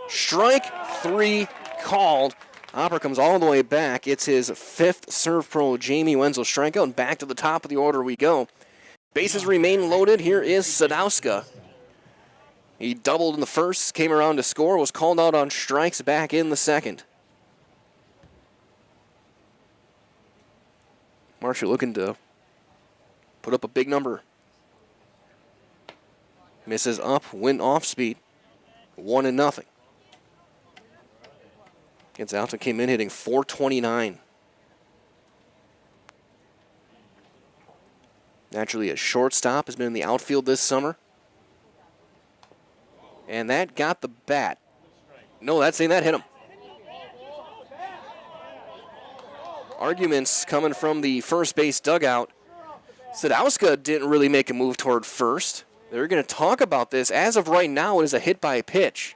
Strike three called. Opper comes all the way back. It's his 5th serve pro, Jamie Wenzel strikeout, and back to the top of the order we go. Bases remain loaded. Here is Sadowska. He doubled in the first, came around to score, was called out on strikes back in the second. Marshall looking to put up a big number. Misses up, went off speed. 1-0. Gonzalez came in hitting .429. Naturally, a shortstop has been in the outfield this summer. And that got the bat. No, that hit him. Arguments coming from the first base dugout. Sadowska didn't really make a move toward first. They're going to talk about this. As of right now, it is a hit by pitch.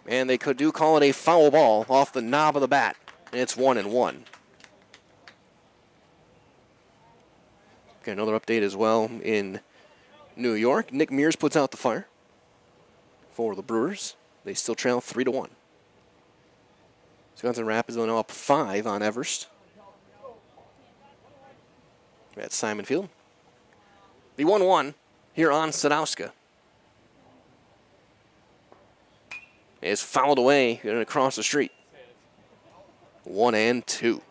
And they could call it a foul ball off the knob of the bat. And it's 1-1. Okay, another update as well in New York. Nick Mears puts out the fire for the Brewers. They still trail 3-1. Wisconsin Rapids are now up 5 on Everest. At Simon Field. The 1-1 here on Sadowska is fouled away and across the street. 1-2.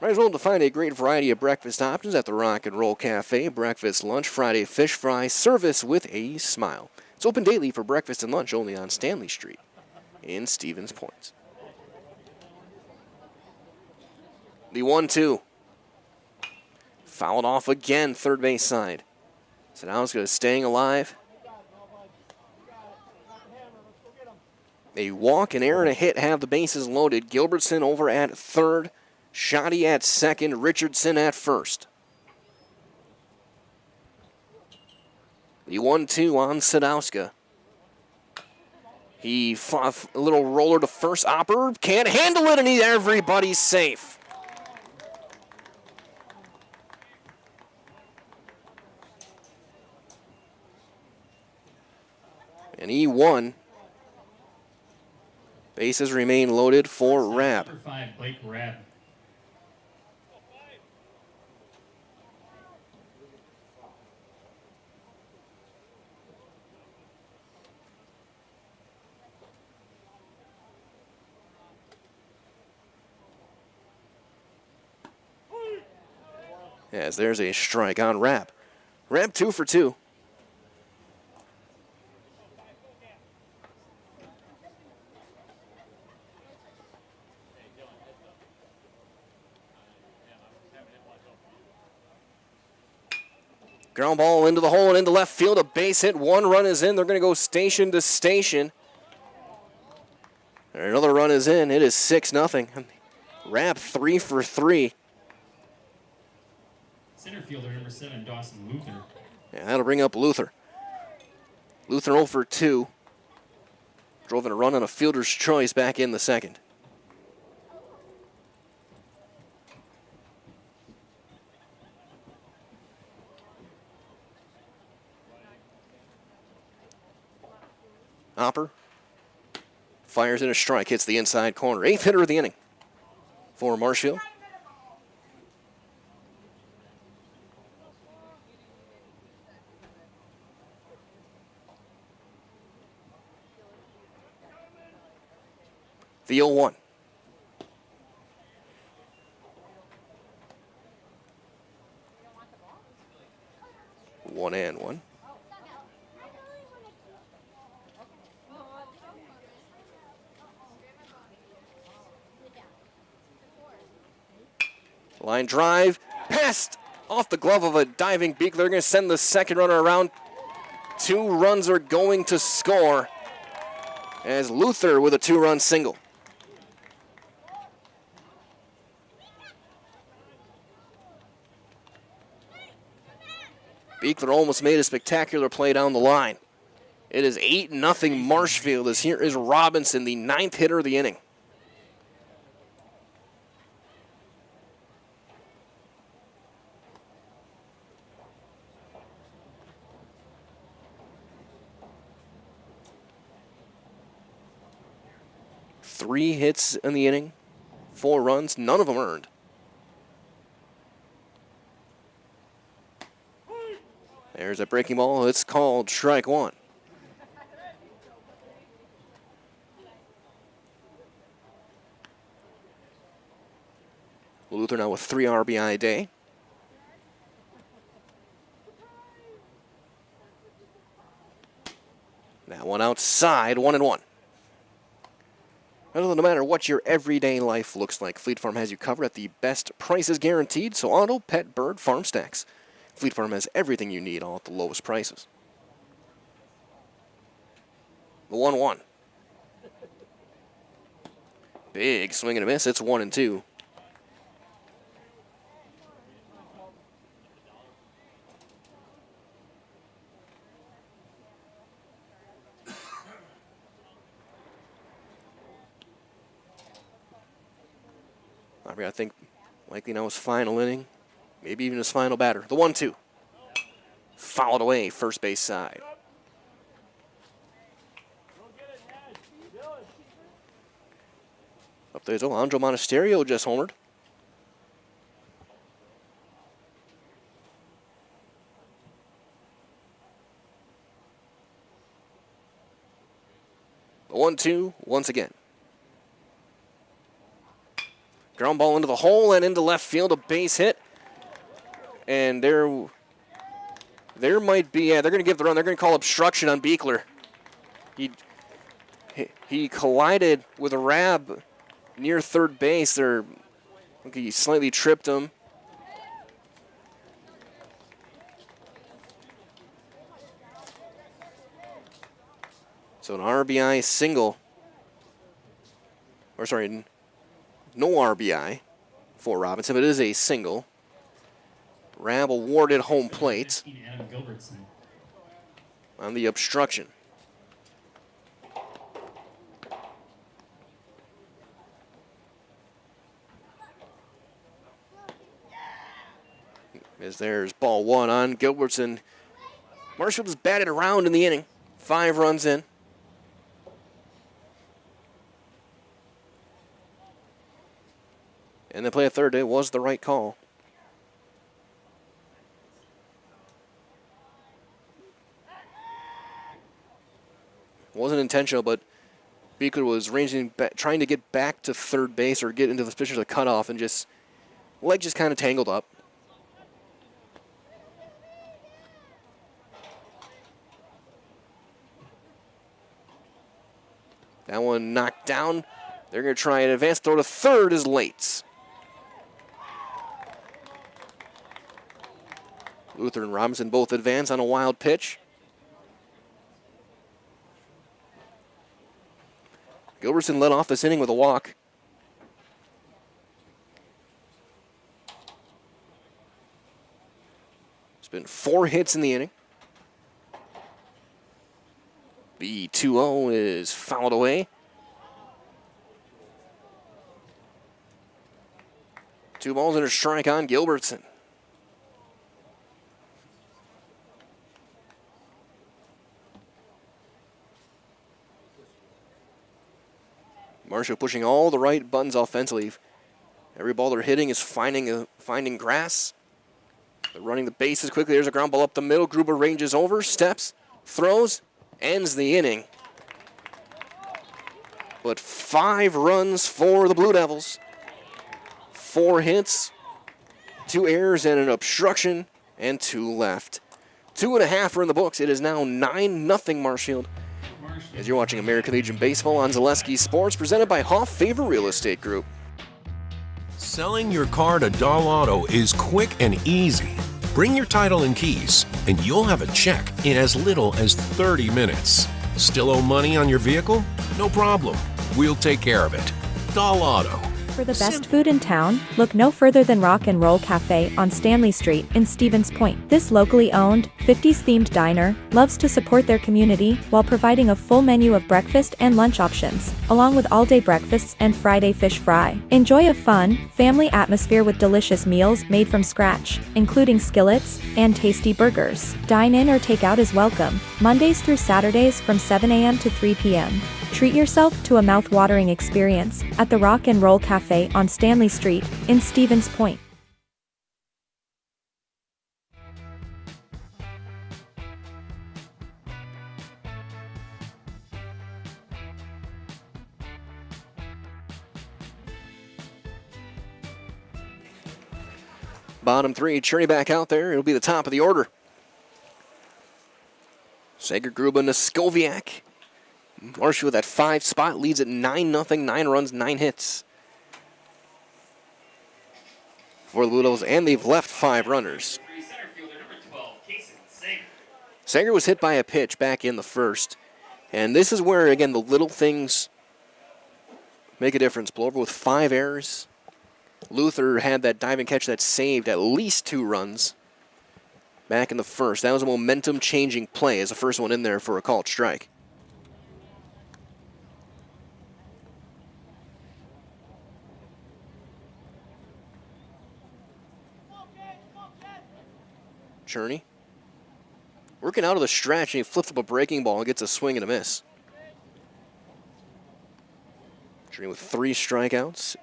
Might as well to find a great variety of breakfast options at the Rock and Roll Cafe. Breakfast, lunch, Friday fish fry, service with a smile. It's open daily for breakfast and lunch only on Stanley Street in Stevens Point. The 1-2. Fouled off again, third base side. Sadowska staying alive. A walk, an error, and a hit have the bases loaded. Gilbertson over at third. Shoddy at second. Richardson at first. The 1-2 on Sadowska. He fought a little roller to first. Opper can't handle it, and everybody's safe. And E1. Bases remain loaded for Rabb. Number 5, Blake Rabb. As there's a strike on Rabb. Rabb 2 for 2. Ground ball into the hole and into left field. A base hit. 1 run is in. They're going to go station to station. Another run is in. It is 6-0. Rabb 3 for 3. Center fielder number 7, Dawson Luther. Yeah, that'll bring up Luther. Luther 0 for 2. Drove in a run on a fielder's choice back in the second. Hopper fires in a strike, hits the inside corner. 8th hitter of the inning for Marshfield. The 0-1. One and one. Line drive, passed off the glove of a diving Beak. They're going to send the second runner around. 2 runs are going to score as Luther with a 2-run single. Beekler almost made a spectacular play down the line. It is 8-0 Marshfield as here is Robinson, the 9th hitter of the inning. Three hits in the inning, 4 runs, none of them earned. There's a breaking ball. It's called strike 1. Luther now with 3 RBI day. That one outside, 1-1. No matter what your everyday life looks like, Fleet Farm has you covered at the best prices guaranteed. So auto, pet, bird, farm stacks. Fleet Farm has everything you need, all at the lowest prices. The 1-1. Big swing and a miss. It's 1-2. I think likely now his final inning, maybe even his final batter. The 1-2. Fouled away, first base side. Up there's Alejandro Monasterio just homered. The 1-2 once again. Ground ball into the hole and into left field, a base hit. And there might be, they're going to give the run. They're going to call obstruction on Beekler. He collided with a Rab near third base. He slightly tripped him. So an RBI single. Or sorry, no RBI for Robinson, but it is a single. Rab awarded home plate on the obstruction. As there's ball one on Gilbertson. Marshfield has batted around in the inning. 5 runs in. And the play at third, it was the right call. Wasn't intentional, but Beekler was trying to get back to third base or get into the position of the cutoff, and leg just kind of tangled up. That one knocked down. They're going to try an advance throw to third is late. Luther and Robinson both advance on a wild pitch. Gilbertson led off this inning with a walk. It's been 4 hits in the inning. The 2-0 is fouled away. 2 balls and a strike on Gilbertson. Marshall pushing all the right buttons offensively. Every ball they're hitting is finding grass. They're running the bases quickly. There's a ground ball up the middle. Gruber ranges over, steps, throws, ends the inning. But 5 runs for the Blue Devils. 4 hits, 2 errors and an obstruction, and 2 left. 2.5 are in the books. It is now 9-0 Marshfield. As you're watching American Legion Baseball on Zaleski Sports, presented by Hoff Favor Real Estate Group. Selling your car to Dahl Auto is quick and easy. Bring your title and keys, and you'll have a check in as little as 30 minutes. Still owe money on your vehicle? No problem. We'll take care of it. Dahl Auto. For the best food in town, look no further than Rock and Roll Cafe on Stanley Street in Stevens Point. This locally owned, 50s-themed diner loves to support their community while providing a full menu of breakfast and lunch options, along with all-day breakfasts and Friday fish fry. Enjoy a fun, family atmosphere with delicious meals made from scratch, including skillets and tasty burgers. Dine in or take out is welcome, Mondays through Saturdays from 7 a.m. to 3 p.m. Treat yourself to a mouth-watering experience at the Rock and Roll Cafe on Stanley Street in Stevens Point. Bottom 3, Cherry back out there. It'll be the top of the order. Sager, Gruba, Noskoviak. Marshfield at 5 spot, leads at 9-0, 9 runs, 9 hits for the Blue Devils, and they've left 5 runners. Sager was hit by a pitch back in the first, and this is where, again, the little things make a difference. Plover with 5 errors. Luther had that diving catch that saved at least 2 runs back in the first. That was a momentum-changing play as the first one in there for a called strike. Cherney working out of the stretch, and he flips up a breaking ball and gets a swing and a miss. Cherney with 3 strikeouts.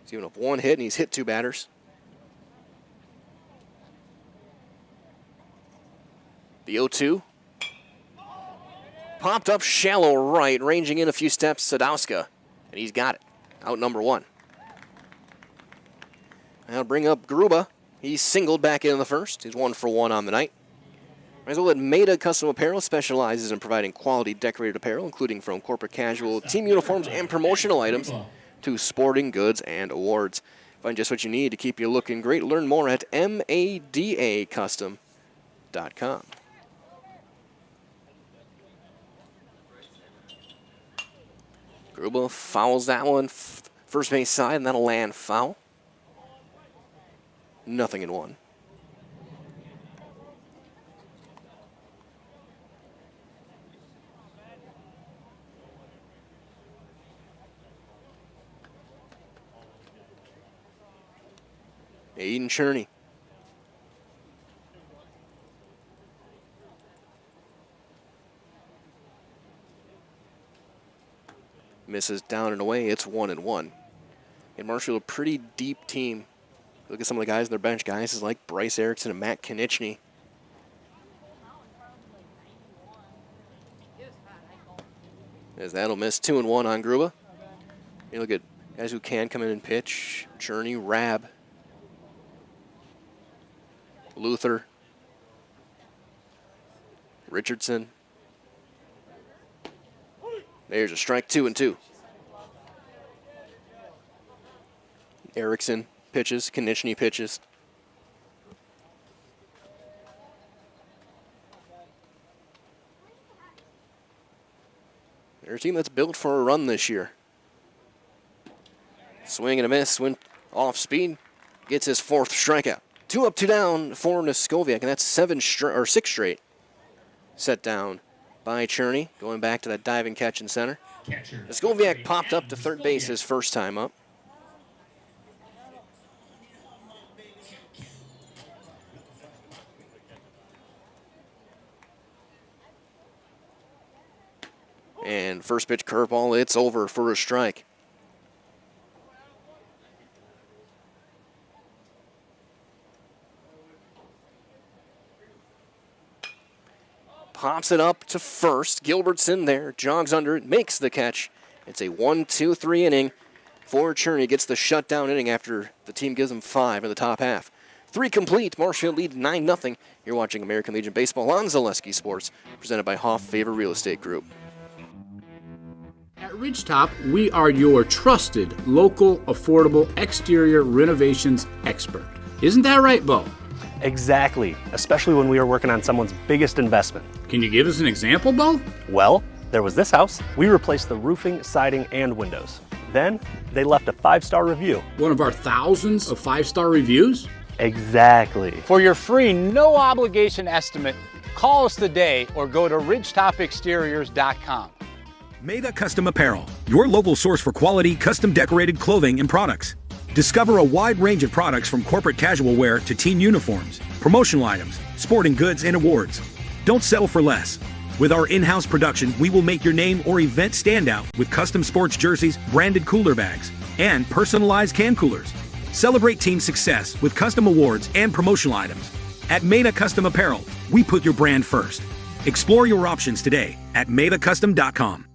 He's given up 1 hit, and he's hit 2 batters. The 0-2. Popped up shallow right, ranging in a few steps, Sadowska, and he's got it. Out number 1. I'll bring up Gruba. He's singled back in the first. He's 1 for 1 on the night. Might as well let Maida Custom Apparel specializes in providing quality decorated apparel, including from corporate casual, team uniforms, and promotional items to sporting goods and awards. Find just what you need to keep you looking great. Learn more at madacustom.com. Gruba fouls that one first base side, and that'll land foul. 0-1. Aiden Cherney. Misses down and away. It's 1-1. And Marshfield, a pretty deep team. Look at some of the guys in their bench. Guys like Bryce Erickson and Matt Konechny. As that'll miss 2-1 on Gruba. You look at guys who can come in and pitch. Cherney, Rab, Luther, Richardson. There's a strike, 2-2. Erickson pitches, Konechny pitches. They're a team that's built for a run this year. Swing and a miss, went off speed, gets his 4th strikeout. 2 up, 2 down for Noskoviak, and that's 6 straight. Set down by Cherney, going back to that diving catch in center. Noskoviak popped up to third base his first time up. And first pitch curveball, it's over for a strike. Pops it up to first. Gilbertson there, jogs under it, makes the catch. It's a 1-2-3 inning for Cherney. Gets the shutdown inning after the team gives him 5 in the top half. 3 complete. Marshfield lead 9-0. You're watching American Legion Baseball on Zaleski Sports, presented by Hoff Favor Real Estate Group. At Ridgetop, we are your trusted, local, affordable exterior renovations expert. Isn't that right, Bo? Exactly, especially when we are working on someone's biggest investment. Can you give us an example, Bo? Well, there was this house. We replaced the roofing, siding, and windows. Then, they left a 5-star review. One of our thousands of 5-star reviews? Exactly. For your free, no-obligation estimate, call us today or go to ridgetopexteriors.com. Maida Custom Apparel, your local source for quality, custom decorated clothing and products. Discover a wide range of products from corporate casual wear to team uniforms, promotional items, sporting goods, and awards. Don't settle for less. With our in-house production, we will make your name or event stand out with custom sports jerseys, branded cooler bags, and personalized can coolers. Celebrate team success with custom awards and promotional items. At Maida Custom Apparel, we put your brand first. Explore your options today at maidacustom.com.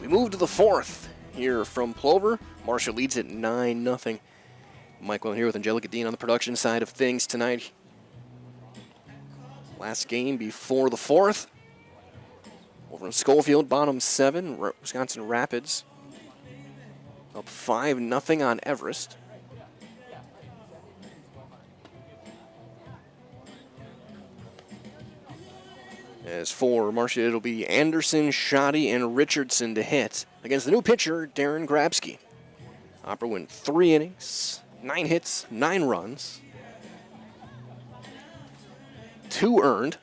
Move to the 4th here from Plover. Marshall leads at 9-0. Mike Willen here with Angelica Dean on the production side of things tonight. Last game before the 4th. Over in Schofield, bottom 7, Wisconsin Rapids. Up 5-0 on Everest. As for Marshall, it'll be Anderson, Shoddy, and Richardson to hit against the new pitcher, Darren Grabsky. Opera went 3 innings, 9 hits, 9 runs, 2 earned.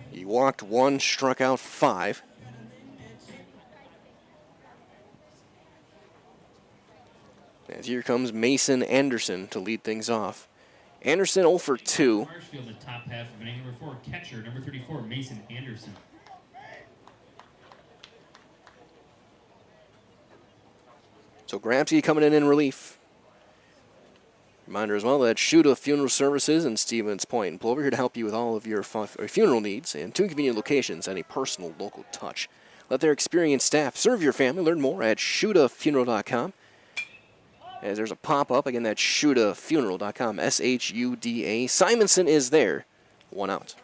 He walked 1, struck out 5. As here comes Mason Anderson to lead things off. Anderson 0 for 2. Marshfield, the top half of inning number 4, catcher, number 34, Mason Anderson. So Grabsky coming in relief. Reminder as well that Shuda Funeral Services in Stevens Point and Plover here to help you with all of your funeral needs in 2 convenient locations and a personal local touch. Let their experienced staff serve your family. Learn more at shudafuneral.com. As there's a pop-up, again, that's shudafuneral.com, S-H-U-D-A. Simonson is there, 1 out.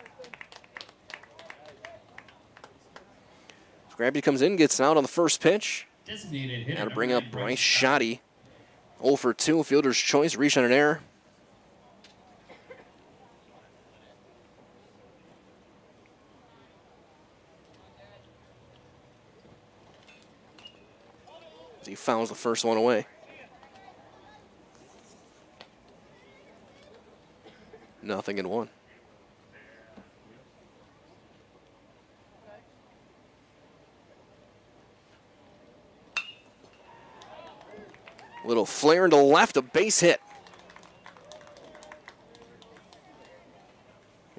Grabsky comes in, gets out on the first pitch. Designated hitter. Now to bring up Bryce Shoddy. 0 for 2, fielder's choice, reach on an error. As he fouls the first one away. Nothing in 1. Little flare into left, a base hit.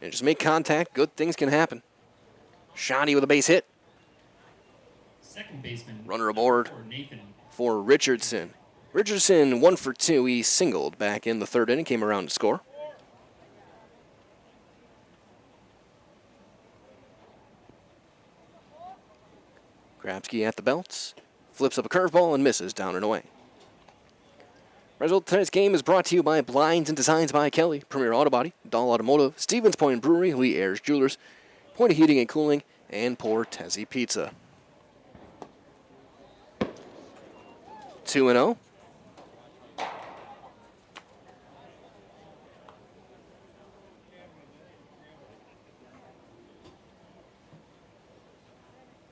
And just make contact, good things can happen. Shoddy with a base hit. Second baseman. Runner aboard Nathan. for Richardson. Richardson 1 for 2. He singled back in the 3rd inning, came around to score. Grabsky at the belts, flips up a curveball and misses down and away. Result of tonight's game is brought to you by Blinds and Designs by Kelly, Premier Auto Body, Dahl Automotive, Stevens Point Brewery, Lee Ayers Jewelers, Point of Heating and Cooling, and Portesi Pizza. 2-0.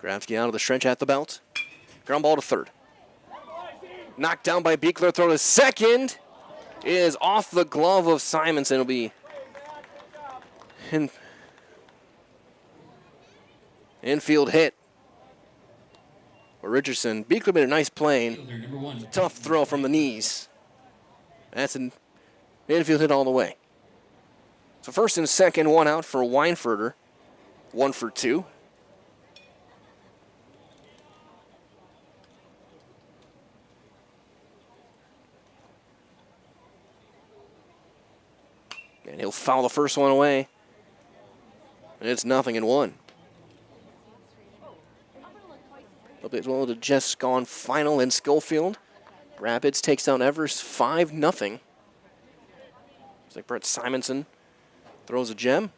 Grabsky out of the stretch at the belt. Ground ball to 3rd. Knocked down by Beekler. Throw to 2nd is off the glove of Simonson. It'll be infield hit. Richardson. Beekler made a nice play. Tough throw from the knees. That's an infield hit all the way. So 1st and 2nd, 1 out for Weinfurter. 1 for 2. And he'll foul the first one away. And it's 0-1. Up as well to Jess Gone final in Schofield. Rapids takes down Evers 5-0. It's like Brett Simonson throws a gem.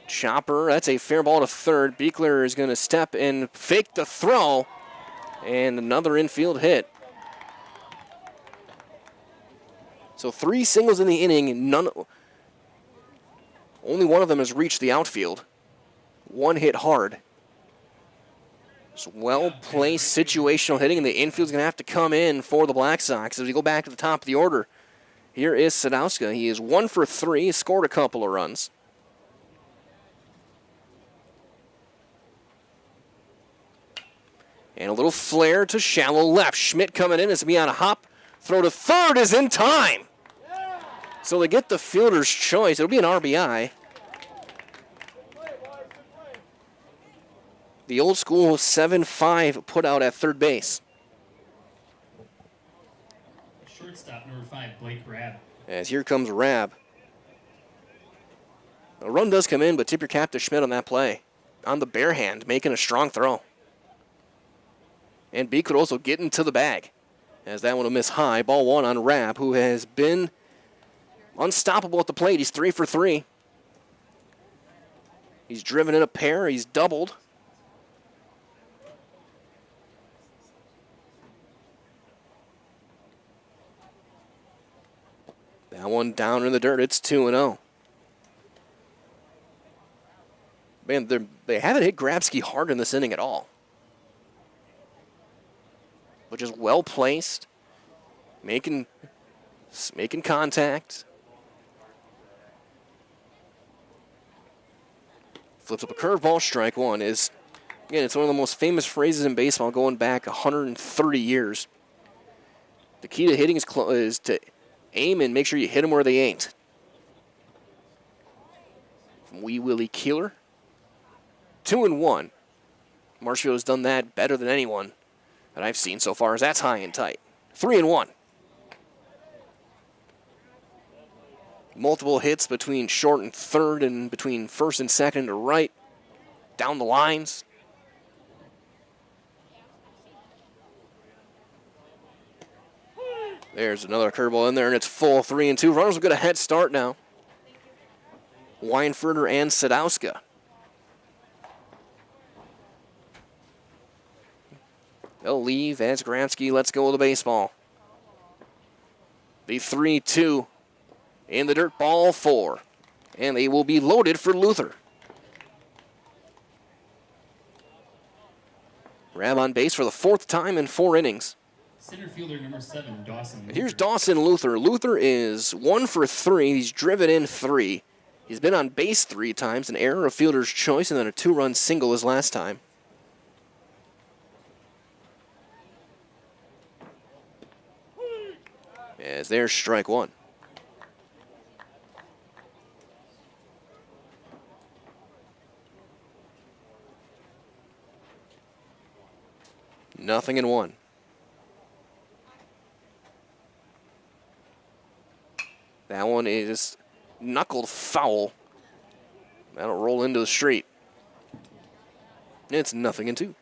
Chopper, that's a fair ball to 3rd. Beekler is going to step and fake the throw. And another infield hit. So 3 singles in the inning, only one of them has reached the outfield. 1 hit hard. It's well-placed situational hitting, and the infield's going to have to come in for the Black Sox. As we go back to the top of the order, here is Sadowska. He is 1 for 3, scored a couple of runs. And a little flare to shallow left. Schmidt coming in, it's going to be on a hop. Throw to 3rd is in time. So they get the fielder's choice. It'll be an RBI. The old school 7-5 put out at 3rd base. Shortstop number 5, Blake Rabb. As here comes Rabb. A run does come in, but tip your cap to Schmidt on that play. On the bare hand, making a strong throw. And B could also get into the bag. As that one will miss high. Ball 1 on Rabb, who has been unstoppable at the plate. He's 3 for 3. He's driven in a pair. He's doubled. That one down in the dirt. It's 2-0. Man, they haven't hit Grabsky hard in this inning at all. But just well placed, making contact. Flips up a curveball. Strike 1 is Again, it's one of the most famous phrases in baseball going back 130 years. The key to hitting is to aim and make sure you hit them where they ain't. From Wee Willie Keeler. 2-1. Marshfield has done that better than anyone that I've seen so far, as that's high and tight. 3-1. Multiple hits between short and third and between first and second to right. Down the lines. There's another curveball in there, and it's full 3-2. Runners will get a head start now. Weinfurter and Sadowska. They'll leave as Gransky lets go of the baseball. The 3-2 in the dirt, ball 4. And they will be loaded for Luther. Rab on base for the 4th time in 4 innings. Center fielder number 7, Dawson. And here's Dawson Luther. Luther is 1 for 3. He's driven in 3. He's been on base 3 times, an error of fielder's choice, and then a 2-run single his last time. As there's strike 1. Nothing in 1. That one is knuckled foul. That'll roll into the street. It's nothing in 2.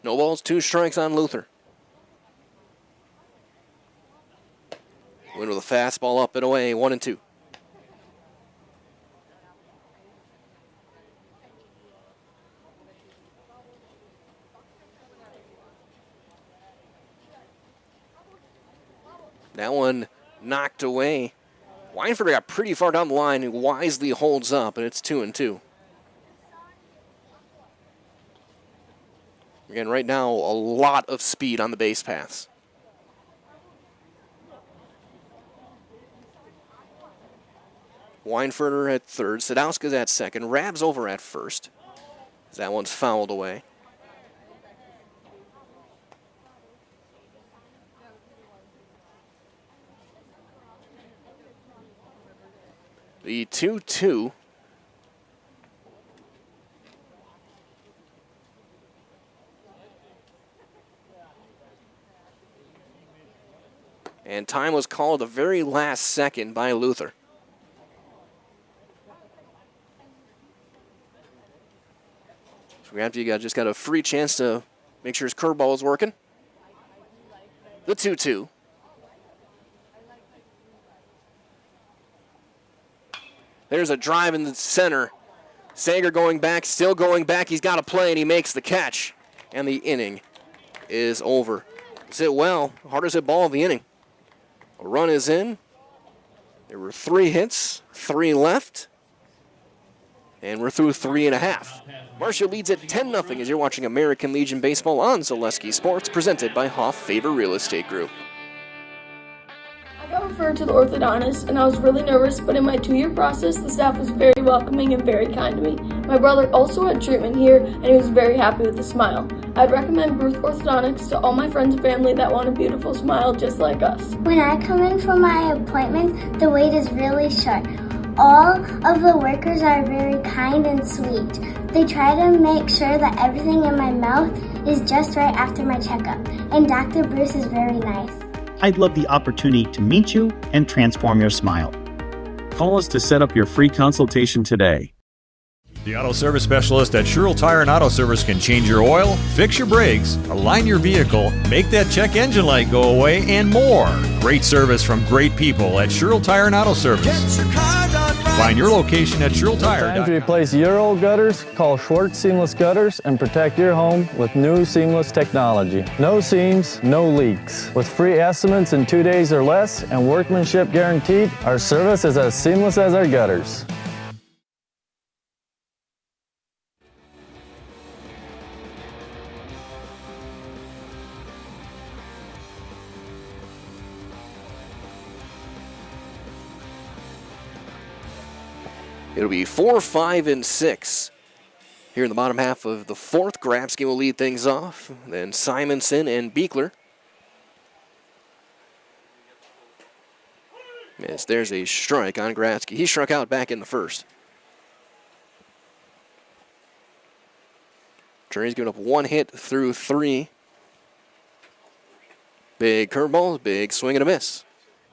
No balls, 2 strikes on Luther. Win with a fastball up and away, 1-2. That one knocked away. Weinfurter got pretty far down the line and wisely holds up, and it's 2-2. Again, right now, a lot of speed on the base paths. Weinfurter at third. Sadowska's at second. Rab's over at first. That one's fouled away. The 2-2. And time was called the very last second by Luther. So you just got a free chance to make sure his curveball is working. The 2-2. There's a drive in the center. Sager going back, still going back. He's got to play, and he makes the catch. And the inning is over. He's hit well. Hardest hit ball of the inning. A run is in. There were 3 hits, 3 left. And we're through 3.5. Marshall leads at 10-0 as you're watching American Legion Baseball on Zaleski Sports, presented by Hoff Favor Real Estate Group. I got referred to the orthodontist, and I was really nervous, but in my 2-year process, the staff was very welcoming and very kind to me. My brother also had treatment here, and he was very happy with the smile. I'd recommend Bruce Orthodontics to all my friends and family that want a beautiful smile just like us. When I come in for my appointment, the wait is really short. All of the workers are very kind and sweet. They try to make sure that everything in my mouth is just right after my checkup, and Dr. Bruce is very nice. I'd love the opportunity to meet you and transform your smile. Call us to set up your free consultation today. The Auto Service Specialist at Sherrill Tire and Auto Service can change your oil, fix your brakes, align your vehicle, make that check engine light go away, and more. Great service from great people at Sherrill Tire and Auto Service. Find your location at SherrillTire.com. Time to replace your old gutters? Call Schwartz Seamless Gutters and protect your home with new seamless technology. No seams, no leaks. With free estimates in 2 days or less and workmanship guaranteed, our service is as seamless as our gutters. It'll be 4, 5, and 6. Here in the bottom half of the fourth, Grabsky will lead things off. Then Simonson and Beekler. Yes, there's a strike on Grabsky. He struck out back in the first. He's given up 1 hit through 3. Big curveball, big swing and a miss.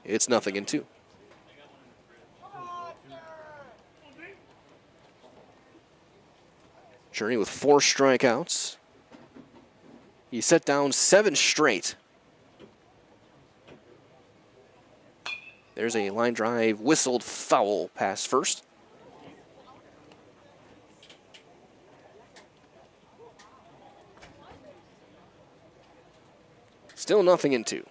It's 0-2. Journey with 4 strikeouts. He set down 7 straight. There's a line drive, whistled foul pass first. Still 0-2.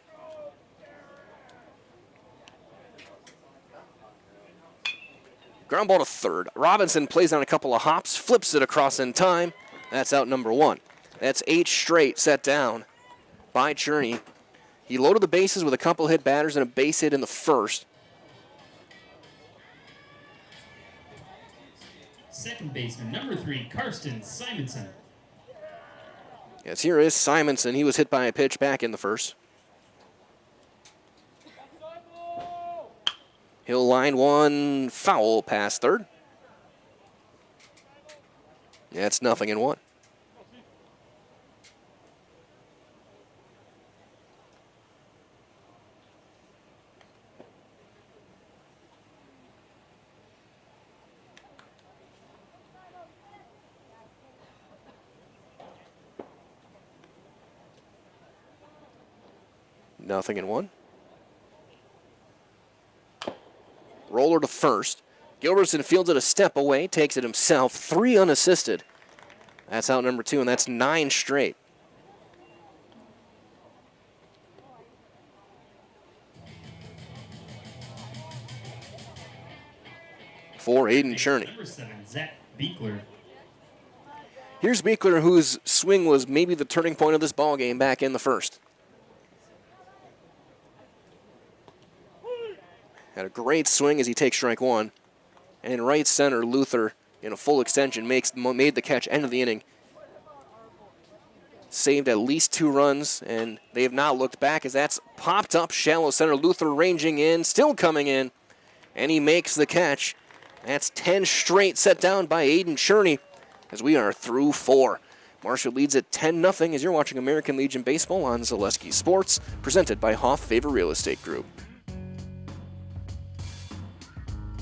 Ground ball to third. Robinson plays on a couple of hops, flips it across in time. That's out number 1. That's 8 straight set down by Cherney. He loaded the bases with a couple hit batters and a base hit in the first. Second baseman, number 3, Karsten Simonson. Yes, here is Simonson. He was hit by a pitch back in the first. He'll line one foul past third. That's 0-1. Nothing in one. Roller to first. Gilbertson fields it a step away, takes it himself, 3 unassisted. That's out number 2, and that's 9 straight. For Aiden Cherney. Number 7, Zach Beekler. Here's Beekler, whose swing was maybe the turning point of this ball game back in the first. Had a great swing as he takes strike 1. And in right center, Luther, in a full extension, made the catch end of the inning. Saved at least 2 runs, and they have not looked back as that's popped up shallow center. Luther ranging in, still coming in, and he makes the catch. That's 10 straight set down by Aiden Cherney as we are through 4. Marshfield leads at 10-0 as you're watching American Legion Baseball on Zaleski Sports, presented by Hoff Favor Real Estate Group.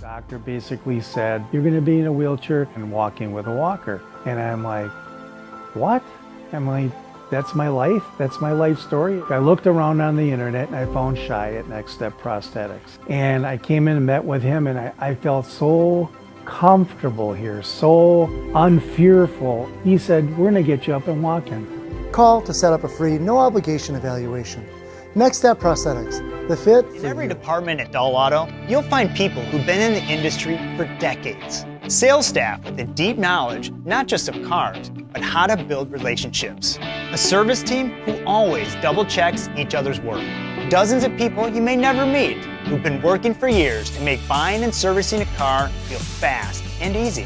Doctor basically said, you're going to be in a wheelchair and walking with a walker. And I'm like, what? I'm like, that's my life? That's my life story? I looked around on the internet and I found Shai at Next Step Prosthetics. And I came in and met with him and I felt so comfortable here, so unfearful. He said, we're going to get you up and walking. Call to set up a free, no obligation evaluation. Next Step Prosthetics, the fit in every department at Doll Auto, you'll find people who've been in the industry for decades. Sales staff with a deep knowledge, not just of cars, but how to build relationships. A service team who always double checks each other's work. Dozens of people you may never meet who've been working for years to make buying and servicing a car feel fast and easy.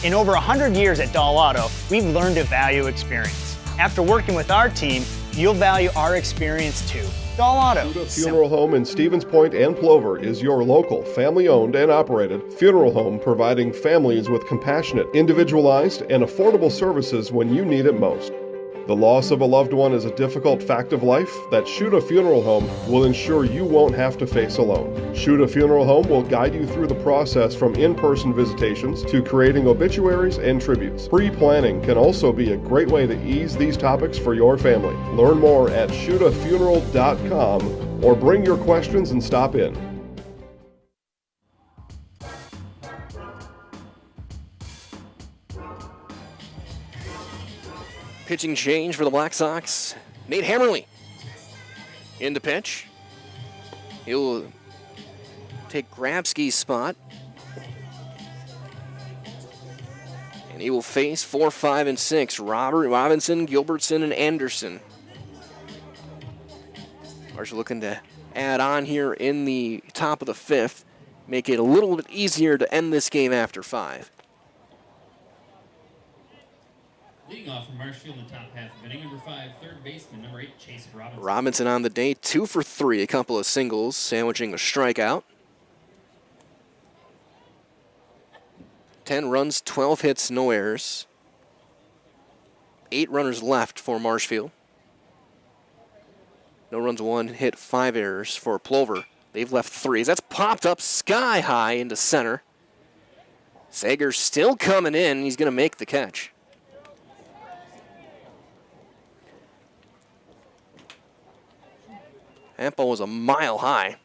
In over 100 years at Doll Auto, we've learned to value experience. After working with our team, you'll value our experience too. Doll Auto. Shuda Funeral Home in Stevens Point and Plover is your local, family-owned and operated funeral home providing families with compassionate, individualized, and affordable services when you need it most. The loss of a loved one is a difficult fact of life that Shuda Funeral Home will ensure you won't have to face alone. Shuda Funeral Home will guide you through the process from in-person visitations to creating obituaries and tributes. Pre-planning can also be a great way to ease these topics for your family. Learn more at shudafuneral.com or bring your questions and stop in. Pitching change for the Black Sox. Nate Hammerly in the pitch. He'll take Grabsky's spot. And he will face 4, 5, and 6. Robert, Robinson, Gilbertson, and Anderson. Marshall looking to add on here in the top of the 5th. make it a little bit easier to end this game after 5. Leading off from Marshfield in the top half of inning, number 5, third baseman, number 8, Chase Robinson. Robinson on the day, 2 for 3, a couple of singles, sandwiching a strikeout. 10 runs, 12 hits, no errors. 8 runners left for Marshfield. No runs, 1 hit, 5 errors for Plover. They've left 3. That's popped up sky high into center. Sager's still coming in. He's going to make the catch. That ball was a mile high.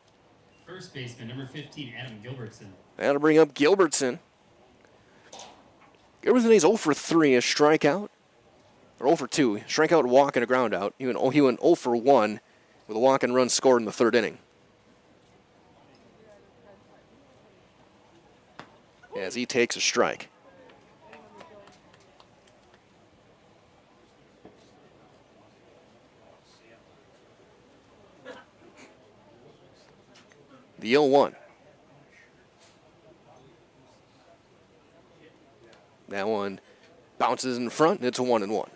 First baseman, number 15, Adam Gilbertson. That'll bring up Gilbertson. Gilbertson is 0 for 3, a strikeout. Or 0 for 2, strikeout, walk, and a ground out. He went 0 for 1 with a walk and run scored in the 3rd inning. As he takes a strike. The 0-1. That one bounces in front, and it's a 1-1.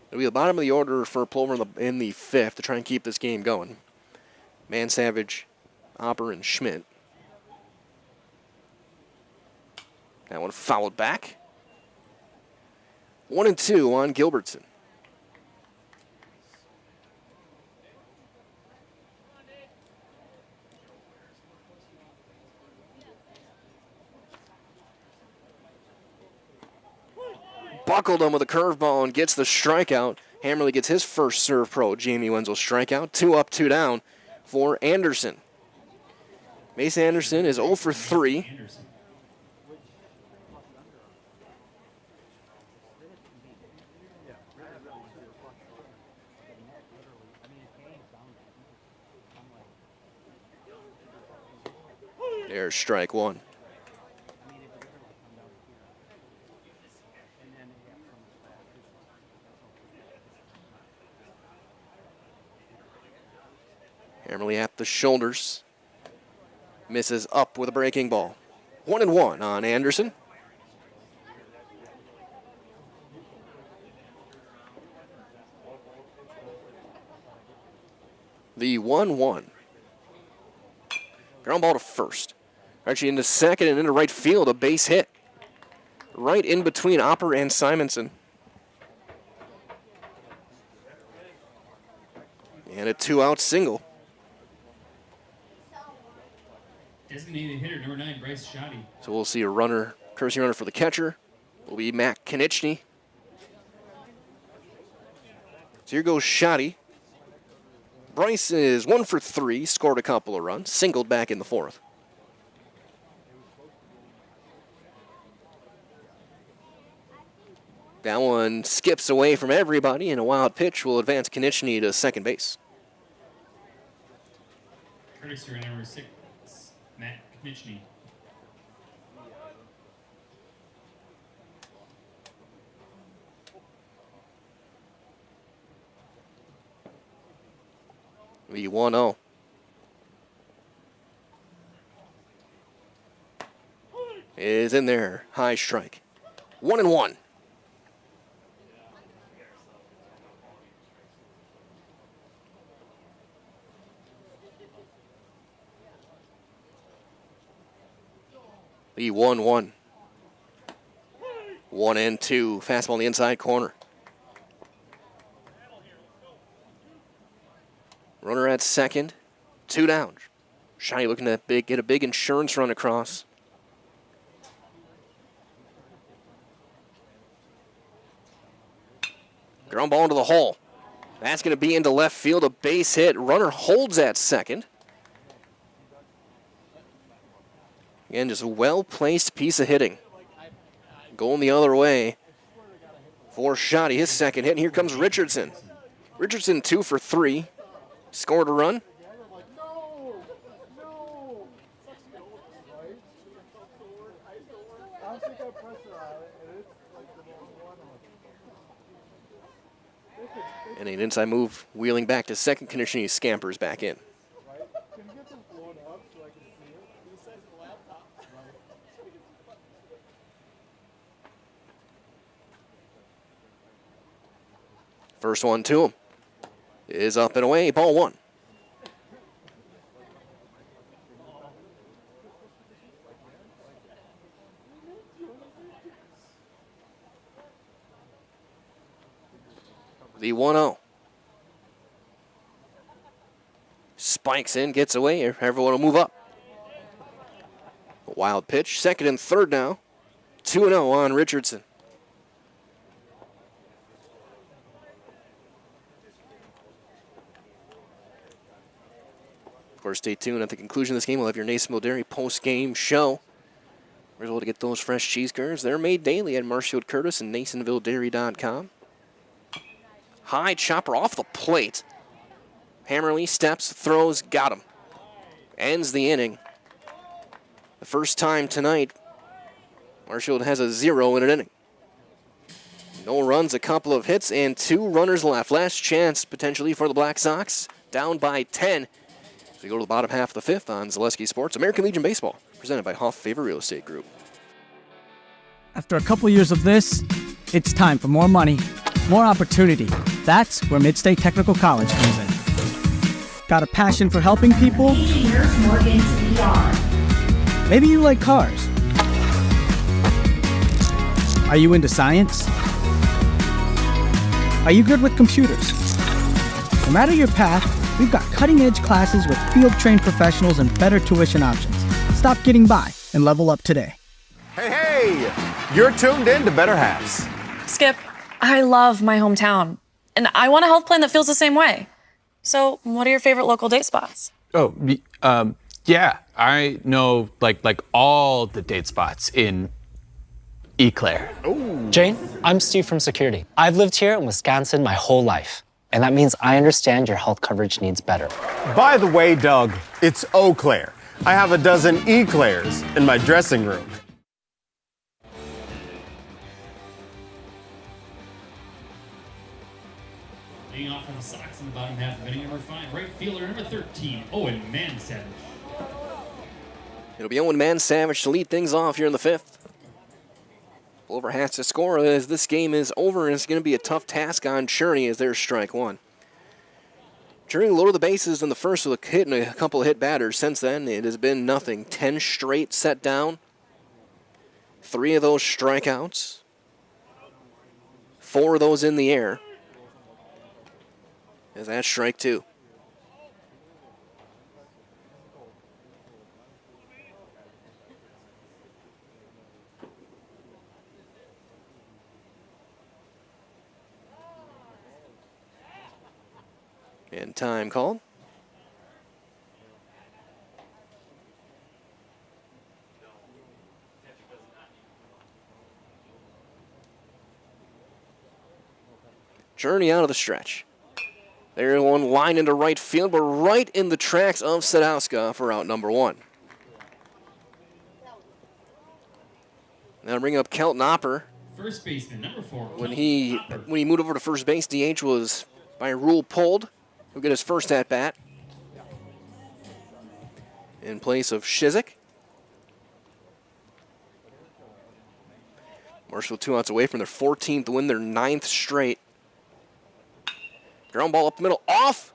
It'll be the bottom of the order for Plover in the 5th to try and keep this game going. Man Savage, Opper, and Schmidt. That one fouled back. 1-2 on Gilbertson. Buckled him with a curveball and gets the strikeout. Hammerly gets his first serve pro. Jamie Wenzel strikeout. 2 up, 2 down for Anderson. Mace Anderson is 0 for 3. There's strike 1. Hammerly at the shoulders. Misses up with a breaking ball. 1-1 on Anderson. The 1-1. Ground ball to first. Actually into second and into right field, a base hit. Right in between Opper and Simonson. And a 2-out single. Designated hitter, number 9, Bryce Shoddy. So we'll see a runner, courtesy runner for the catcher. Will be Matt Konieczny. So here goes Shoddy. Bryce is 1 for 3, scored a couple of runs, singled back in the 4th. That one skips away from everybody, and a wild pitch will advance Konieczny to second base. Courtesy runner, number 6, Matt Konieczny. The 1-0. Is in there. High strike. 1-1. The 1-1. 1-2. Fastball in the inside corner. Runner at second. 2 down. Shiny looking to get a big insurance run across. Ground ball into the hole. That's going to be into left field. A base hit. Runner holds at second. Again, just a well-placed piece of hitting. Going the other way for Shoddy, his second hit. And here comes Richardson. Richardson 2 for 3. Scored a run. And an inside move, wheeling back to second condition, he scampers back in. First one to him is up and away, ball one. The 1-0. Spikes in, gets away, everyone will move up. A wild pitch, second and third now. 2-0 on Richardson. Of course, stay tuned. At the conclusion of this game, we'll have your Nasonville Dairy post-game show. We're able to get those fresh cheese curds. They're made daily at Marshfield Curtis and NasonvilleDairy.com. High chopper off the plate. Hammerly steps, throws, got him. Ends the inning. The first time tonight, Marshfield has a 0 in an inning. No runs, a couple of hits, and 2 runners left. Last chance potentially for the Black Sox. Down by 10. So we go to the bottom half of the fifth on Zaleski Sports. American Legion Baseball, presented by Hoff Favor Real Estate Group. After a couple years of this, it's time for more money, more opportunity. That's where Midstate Technical College comes in. Got a passion for helping people? Maybe you like cars. Are you into science? Are you good with computers? No matter your path, we've got cutting-edge classes with field-trained professionals and better tuition options. Stop getting by and level up today. Hey, you're tuned in to Better Halves. Skip, I love my hometown, and I want a health plan that feels the same way. So, what are your favorite local date spots? Oh, yeah, I know like all the date spots in Eau Claire. Jane, I'm Steve from security. I've lived here in Wisconsin my whole life, and that means I understand your health coverage needs better. By the way, Doug, it's Eau Claire. I have a dozen Eclairs in my dressing room. Leading off from the Sox in the bottom half of inning number 5, right fielder number 13, Owen Mansavage. It'll be Owen Mansavage to lead things off here in the fifth. Plover has to score as this game is over, and it's going to be a tough task on Cherney as there's strike one. Cherney loaded the bases in the first with a hit and a couple of hit batters. Since then, it has been nothing. 10 straight set down. 3 of those strikeouts. 4 of those in the air. As that's strike 2. And time called. Journey out of the stretch. There's one line into right field, but right in the tracks of Sadowska for out number 1. Now bring up Kelton Opper. First baseman, number 4. When he moved over to first base, DH was by rule pulled. He'll get his first at bat in place of Shizik. Marshfield 2 outs away from their 14th win, their 9th straight. Ground ball up the middle, off.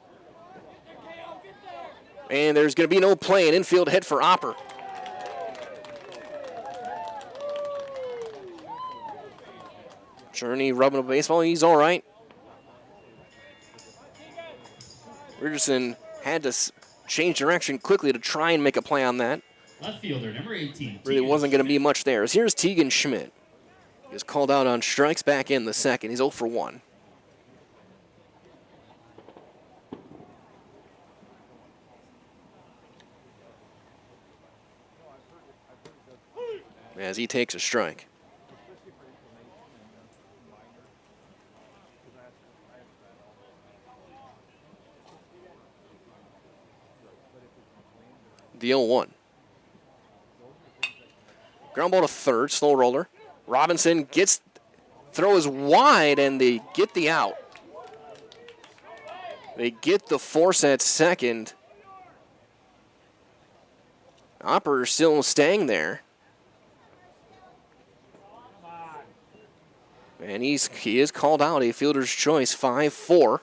And there's going to be no play, an infield hit for Opper. Journey rubbing a baseball, he's all right. Richardson had to change direction quickly to try and make a play on that. Left fielder, number 18. Really wasn't going to be much there. As here's Tegan Schmidt. He was called out on strikes back in the second. He's 0 for 1. As he takes a strike. The 0-1. Ground ball to third, slow roller. Robinson throw is wide, and they get the out. They get the force at second. Opper still staying there. And he is called out, a fielder's choice, 5-4.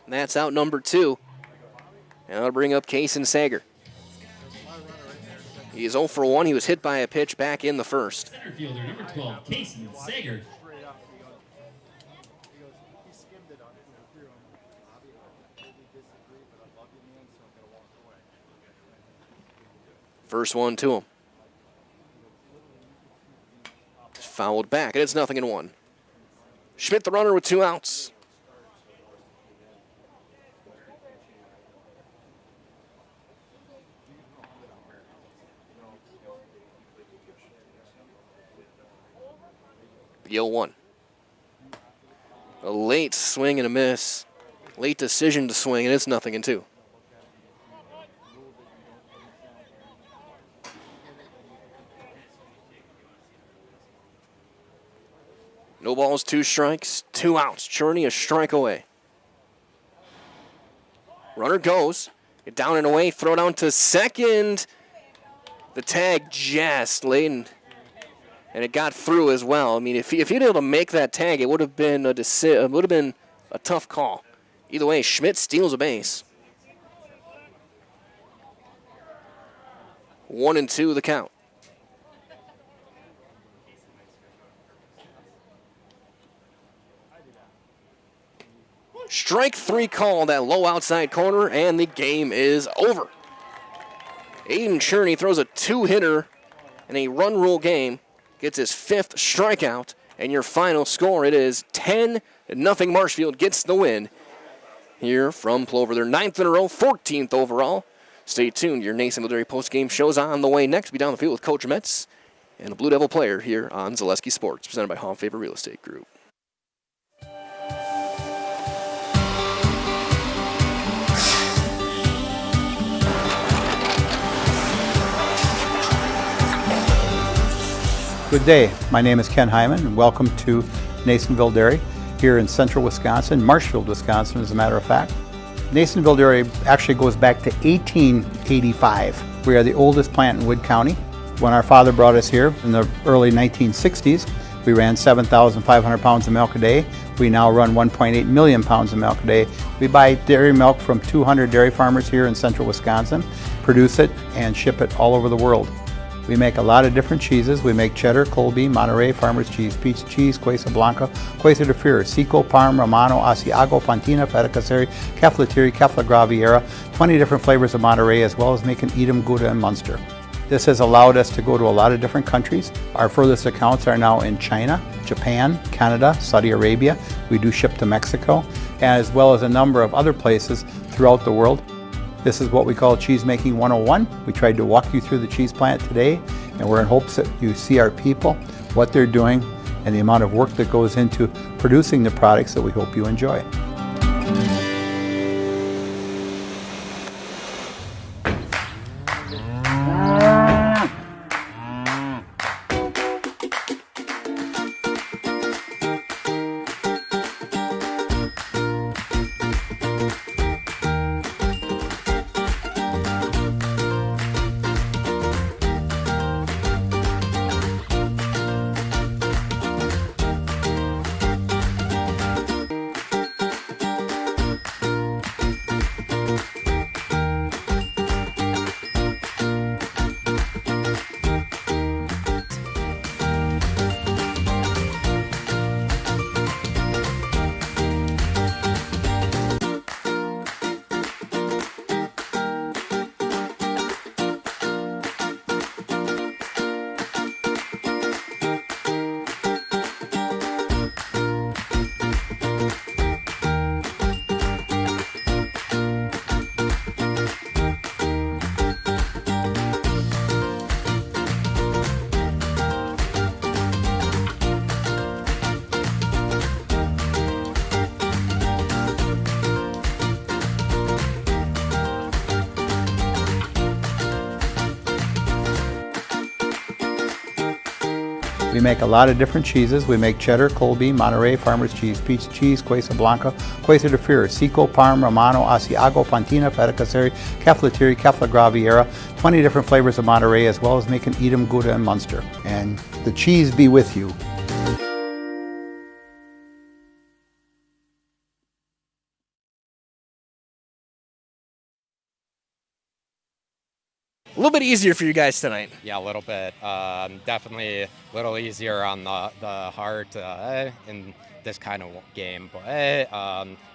And that's out number 2. And that'll bring up Kason Sager. He is 0 for 1. He was hit by a pitch back in the first. Center fielder number 12, Kason Sager. First one to him. Fouled back, and it's 0-1. Schmidt the runner with 2 outs. The 0-1. A late swing and a miss. Late decision to swing, and it's 0-2. No balls, 2 strikes, 2 outs. Cherney a strike away. Runner goes. Get down and away, throw down to second. The tag just late, and it got through as well. I mean, if he'd been able to make that tag, it would have been a tough call. Either way, Schmidt steals a base. 1-2 the count. Strike 3 call, that low outside corner, and the game is over. Aiden Cherney throws a 2-hitter in a run rule game, gets his 5th strikeout, and your final score, it is 10-0. Marshfield gets the win here from Plover. Their 9th in a row, 14th overall. Stay tuned. Your Nasonville Dairy postgame show's on the way next. Be down the field with Coach Metz and a Blue Devil player here on Zaleski Sports, presented by Home Favor Real Estate Group. Good day. My name is Ken Hyman, and welcome to Nasonville Dairy here in central Wisconsin, Marshfield, Wisconsin, as a matter of fact. Nasonville Dairy actually goes back to 1885. We are the oldest plant in Wood County. When our father brought us here in the early 1960s, we ran 7,500 pounds of milk a day. We now run 1.8 million pounds of milk a day. We buy dairy milk from 200 dairy farmers here in central Wisconsin, produce it, and ship it all over the world. We make a lot of different cheeses. We make cheddar, Colby, Monterey, Farmer's Cheese, Pizza Cheese, Quesa Blanca, Quesa de Fury, Seco, Parm, Romano, Asiago, Fontina, Feta Caseri, Cefalotiri, Kefla Graviera, 20 different flavors of Monterey, as well as making Edam, Gouda, and Munster. This has allowed us to go to a lot of different countries. Our furthest accounts are now in China, Japan, Canada, Saudi Arabia. We do ship to Mexico, as well as a number of other places throughout the world. This is what we call Cheese Making 101. We tried to walk you through the cheese plant today, and we're in hopes that you see our people, what they're doing, and the amount of work that goes into producing the products that we hope you enjoy. We make a lot of different cheeses. We make cheddar, Colby, Monterey, Farmer's Cheese, Pizza Cheese, Quesa Blanca, Quesa de Fir, Seco, Parm, Romano, Asiago, Fontina, Feta Caseri, Caflateri, Cafla Graviera, 20 different flavors of Monterey, as well as making Edam, Gouda, and Munster. And the cheese be with you. A little bit easier for you guys tonight. Yeah, a little bit. Definitely a little easier on the heart in this kind of game. But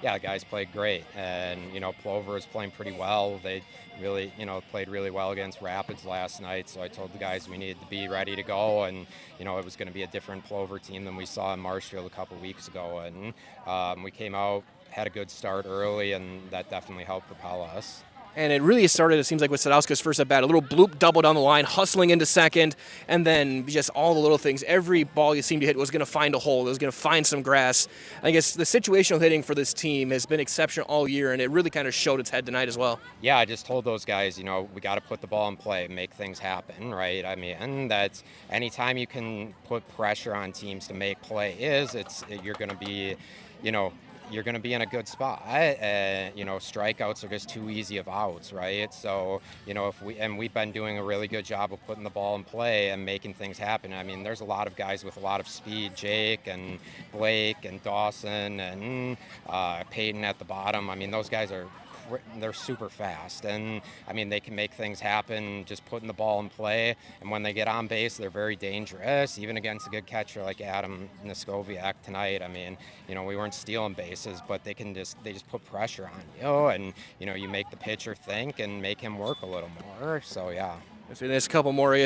yeah, the guys played great. And, Plover is playing pretty well. They really, played really well against Rapids last night. So I told the guys we needed to be ready to go. And, it was going to be a different Plover team than we saw in Marshfield a couple weeks ago. And we came out, had a good start early, and that definitely helped propel us. And it really started, it seems like, with Sadowska's first at bat. A little bloop double down the line, hustling into second, and then just all the little things. Every ball you seemed to hit was going to find a hole. It was going to find some grass. I guess the situational hitting for this team has been exceptional all year, and it really kind of showed its head tonight as well. Yeah, I just told those guys, we got to put the ball in play, make things happen, right? I mean, and that's anytime you can put pressure on teams to make plays, you're going to be, you're going to be in a good spot. Strikeouts are just too easy of outs, right? So, we've been doing a really good job of putting the ball in play and making things happen. I mean, there's a lot of guys with a lot of speed, Jake and Blake and Dawson and Peyton at the bottom. I mean, those guys they're super fast, and I mean they can make things happen just putting the ball in play, and when they get on base they're very dangerous, even against a good catcher like Adam Niskoviak tonight. I mean, we weren't stealing bases, but they just put pressure on you, and you make the pitcher think and make him work a little more. So yeah. So there's a couple more.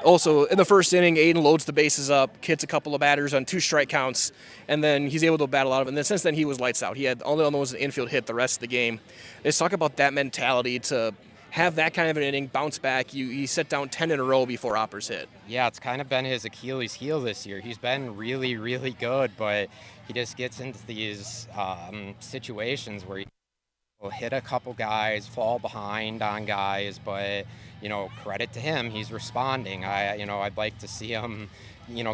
Also, in the first inning, Aiden loads the bases up, hits a couple of batters on 2 strike counts, and then he's able to battle out of it. And then since then, he was lights out. He had only almost an infield hit the rest of the game. Let's talk about that mentality to have that kind of an inning, bounce back. You set down 10 in a row before Oppers hit. Yeah, it's kind of been his Achilles heel this year. He's been really, really good, but he just gets into these situations where he'll hit a couple guys, fall behind on guys, but credit to him, he's responding. I'd like to see him,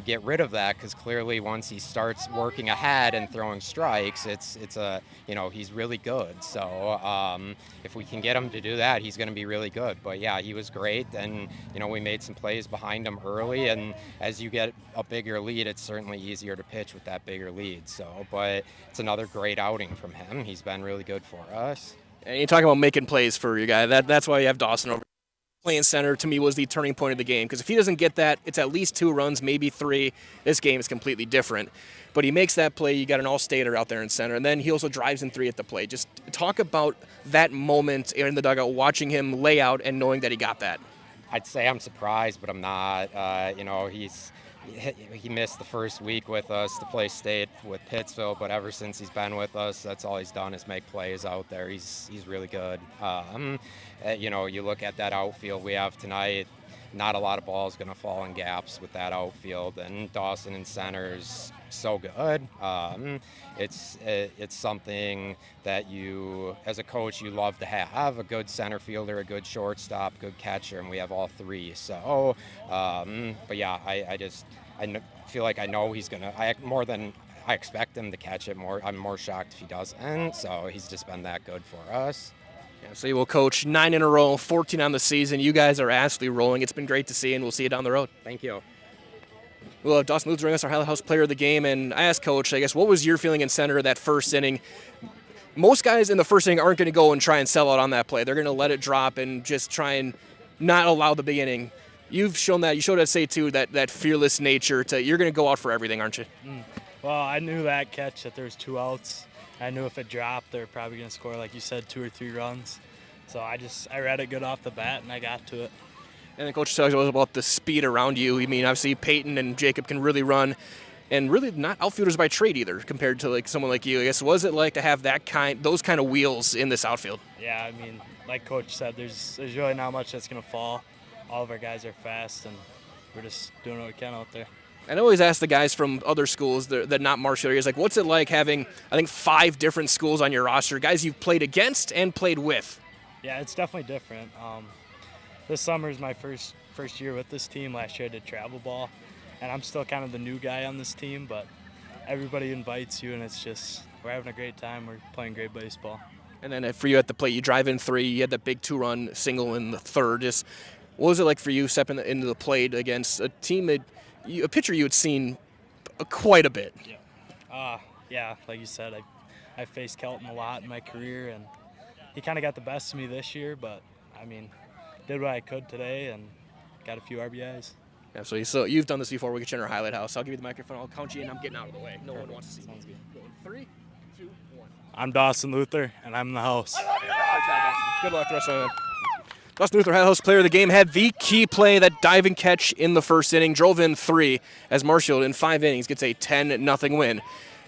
get rid of that, because clearly once he starts working ahead and throwing strikes, he's really good. So if we can get him to do that, he's going to be really good. But yeah, he was great, and we made some plays behind him early. And as you get a bigger lead, it's certainly easier to pitch with that bigger lead. So, but it's another great outing from him. He's been really good for us. And you're talking about making plays for your guy. That's why you have Dawson over. Playing center, to me, was the turning point of the game, because if he doesn't get that, it's at least 2 runs, maybe 3. This game is completely different. But he makes that play. You got an all-stater out there in center, and then he also drives in 3 at the plate. Just talk about that moment in the dugout, watching him lay out and knowing that he got that. I'd say I'm surprised, but I'm not. He missed the first week with us to play state with Pittsville, but ever since he's been with us, that's all he's done is make plays out there. He's really good. You look at that outfield we have tonight, not a lot of balls going to fall in gaps with that outfield, and Dawson in center is so good. It's something that you, as a coach, you love to have a good center fielder, a good shortstop, good catcher, and we have all 3. So, but yeah, I feel like I know he's gonna. I expect him to catch it more. I'm more shocked if he doesn't. So he's just been that good for us. Yeah, so you will coach 9 in a row, 14 on the season. You guys are absolutely rolling. It's been great to see, and we'll see you down the road. Thank you. We'll have Dawson Lutz, us our Highlight House player of the game, and I asked Coach, I guess, what was your feeling in center that first inning? Most guys in the first inning aren't going to go and try and sell out on that play. They're going to let it drop and just try and not allow the big inning. You've shown that. You showed us, too, that fearless nature. You're going to go out for everything, aren't you? Well, I knew that catch, that there was 2 outs. I knew if it dropped, they were probably going to score, like you said, 2 or 3 runs. So I read it good off the bat, and I got to it. And the coach talks about the speed around you. I mean, obviously Peyton and Jacob can really run, and really not outfielders by trade either, compared to someone like you. I guess, what was it like to have those kind of wheels in this outfield? Yeah, I mean, like Coach said, there's really not much that's going to fall. All of our guys are fast, and we're just doing what we can out there. I always ask the guys from other schools that not Marshfield areas, what's it like having, I think, 5 different schools on your roster, guys you've played against and played with? Yeah, it's definitely different. This summer is my first year with this team. Last year I did travel ball, and I'm still kind of the new guy on this team, but everybody invites you, and we're having a great time. We're playing great baseball. And then for you at the plate, you drive in 3. You had that big 2-run single in the 3rd. Just what was it like for you stepping into the plate against a team a pitcher you had seen quite a bit? Yeah, like you said, I faced Kelton a lot in my career, and he kind of got the best of me this year, but I mean, did what I could today and got a few RBIs. Yeah, so you've done this before. We get you in our highlight house. I'll give you the microphone. I'll count you in. I'm getting out of the way. No one wants to see me. Sounds good. 3, 2, 1. I'm Dawson Luther, and I'm in the house. Good luck the rest of it. Dawson Luther, house player of the game, had the key play, that diving catch in the 1st inning, drove in 3 as Marshfield in 5 innings gets a 10-0 win.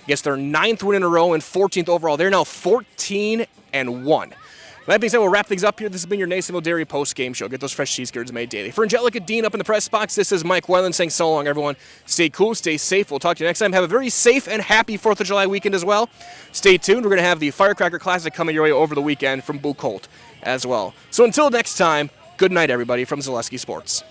Gets their 9th win in a row and 14th overall. They're now 14-1. That being said, we'll wrap things up here. This has been your Nasonville Dairy post-game show. Get those fresh cheese curds made daily. For Angelica Dean up in the press box, this is Mike Weyland saying so long, everyone. Stay cool, stay safe. We'll talk to you next time. Have a very safe and happy 4th of July weekend as well. Stay tuned. We're going to have the Firecracker Classic coming your way over the weekend from Buchholz as well. So until next time, good night, everybody, from Zaleski Sports.